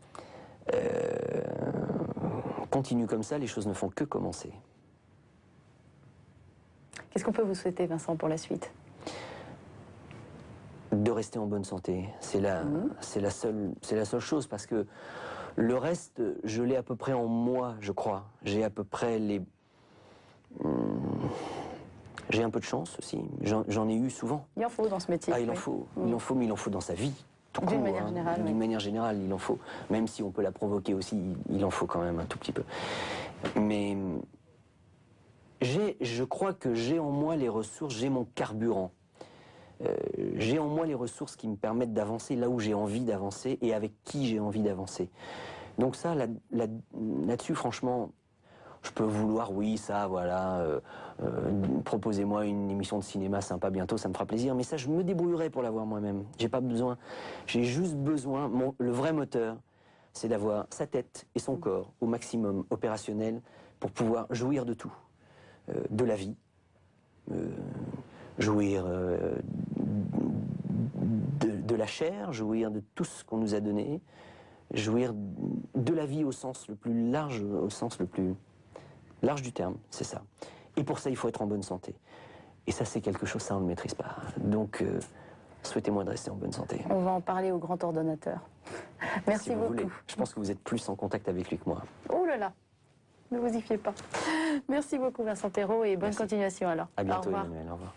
Continue comme ça, les choses ne font que commencer. Qu'est-ce qu'on peut vous souhaiter, Vincent, pour la suite? De rester en bonne santé. C'est la seule chose, parce que le reste, je l'ai à peu près en moi, je crois. J'ai à peu près les... J'ai un peu de chance aussi. J'en ai eu souvent. Il en faut dans ce métier. Ah, il en faut. Il en faut, mais il en faut dans sa vie. D'une manière générale. D'une manière générale, il en faut. Même si on peut la provoquer aussi, il en faut quand même un tout petit peu. Mais je crois que j'ai en moi les ressources, j'ai mon carburant. J'ai en moi les ressources qui me permettent d'avancer là où j'ai envie d'avancer et avec qui j'ai envie d'avancer. Donc ça, là-dessus, franchement, je peux vouloir, oui, ça, voilà, proposez-moi une émission de cinéma sympa bientôt, ça me fera plaisir, mais ça, je me débrouillerai pour l'avoir moi-même. J'ai pas besoin, j'ai juste besoin, le vrai moteur, c'est d'avoir sa tête et son corps au maximum opérationnel pour pouvoir jouir de tout, de la vie, jouir de la chair, jouir de tout ce qu'on nous a donné, jouir de la vie au sens le plus large, au sens le plus large du terme, c'est ça. Et pour ça, il faut être en bonne santé. Et ça, c'est quelque chose, ça, on ne le maîtrise pas. Donc, souhaitez-moi de rester en bonne santé. On va en parler au grand ordonnateur. Merci si vous beaucoup. Voulez. Je pense que vous êtes plus en contact avec lui que moi. Oh là là, ne vous y fiez pas. Merci beaucoup, Vincent Perrault, et bonne continuation alors. À bientôt, Au revoir. Emmanuel. Au revoir.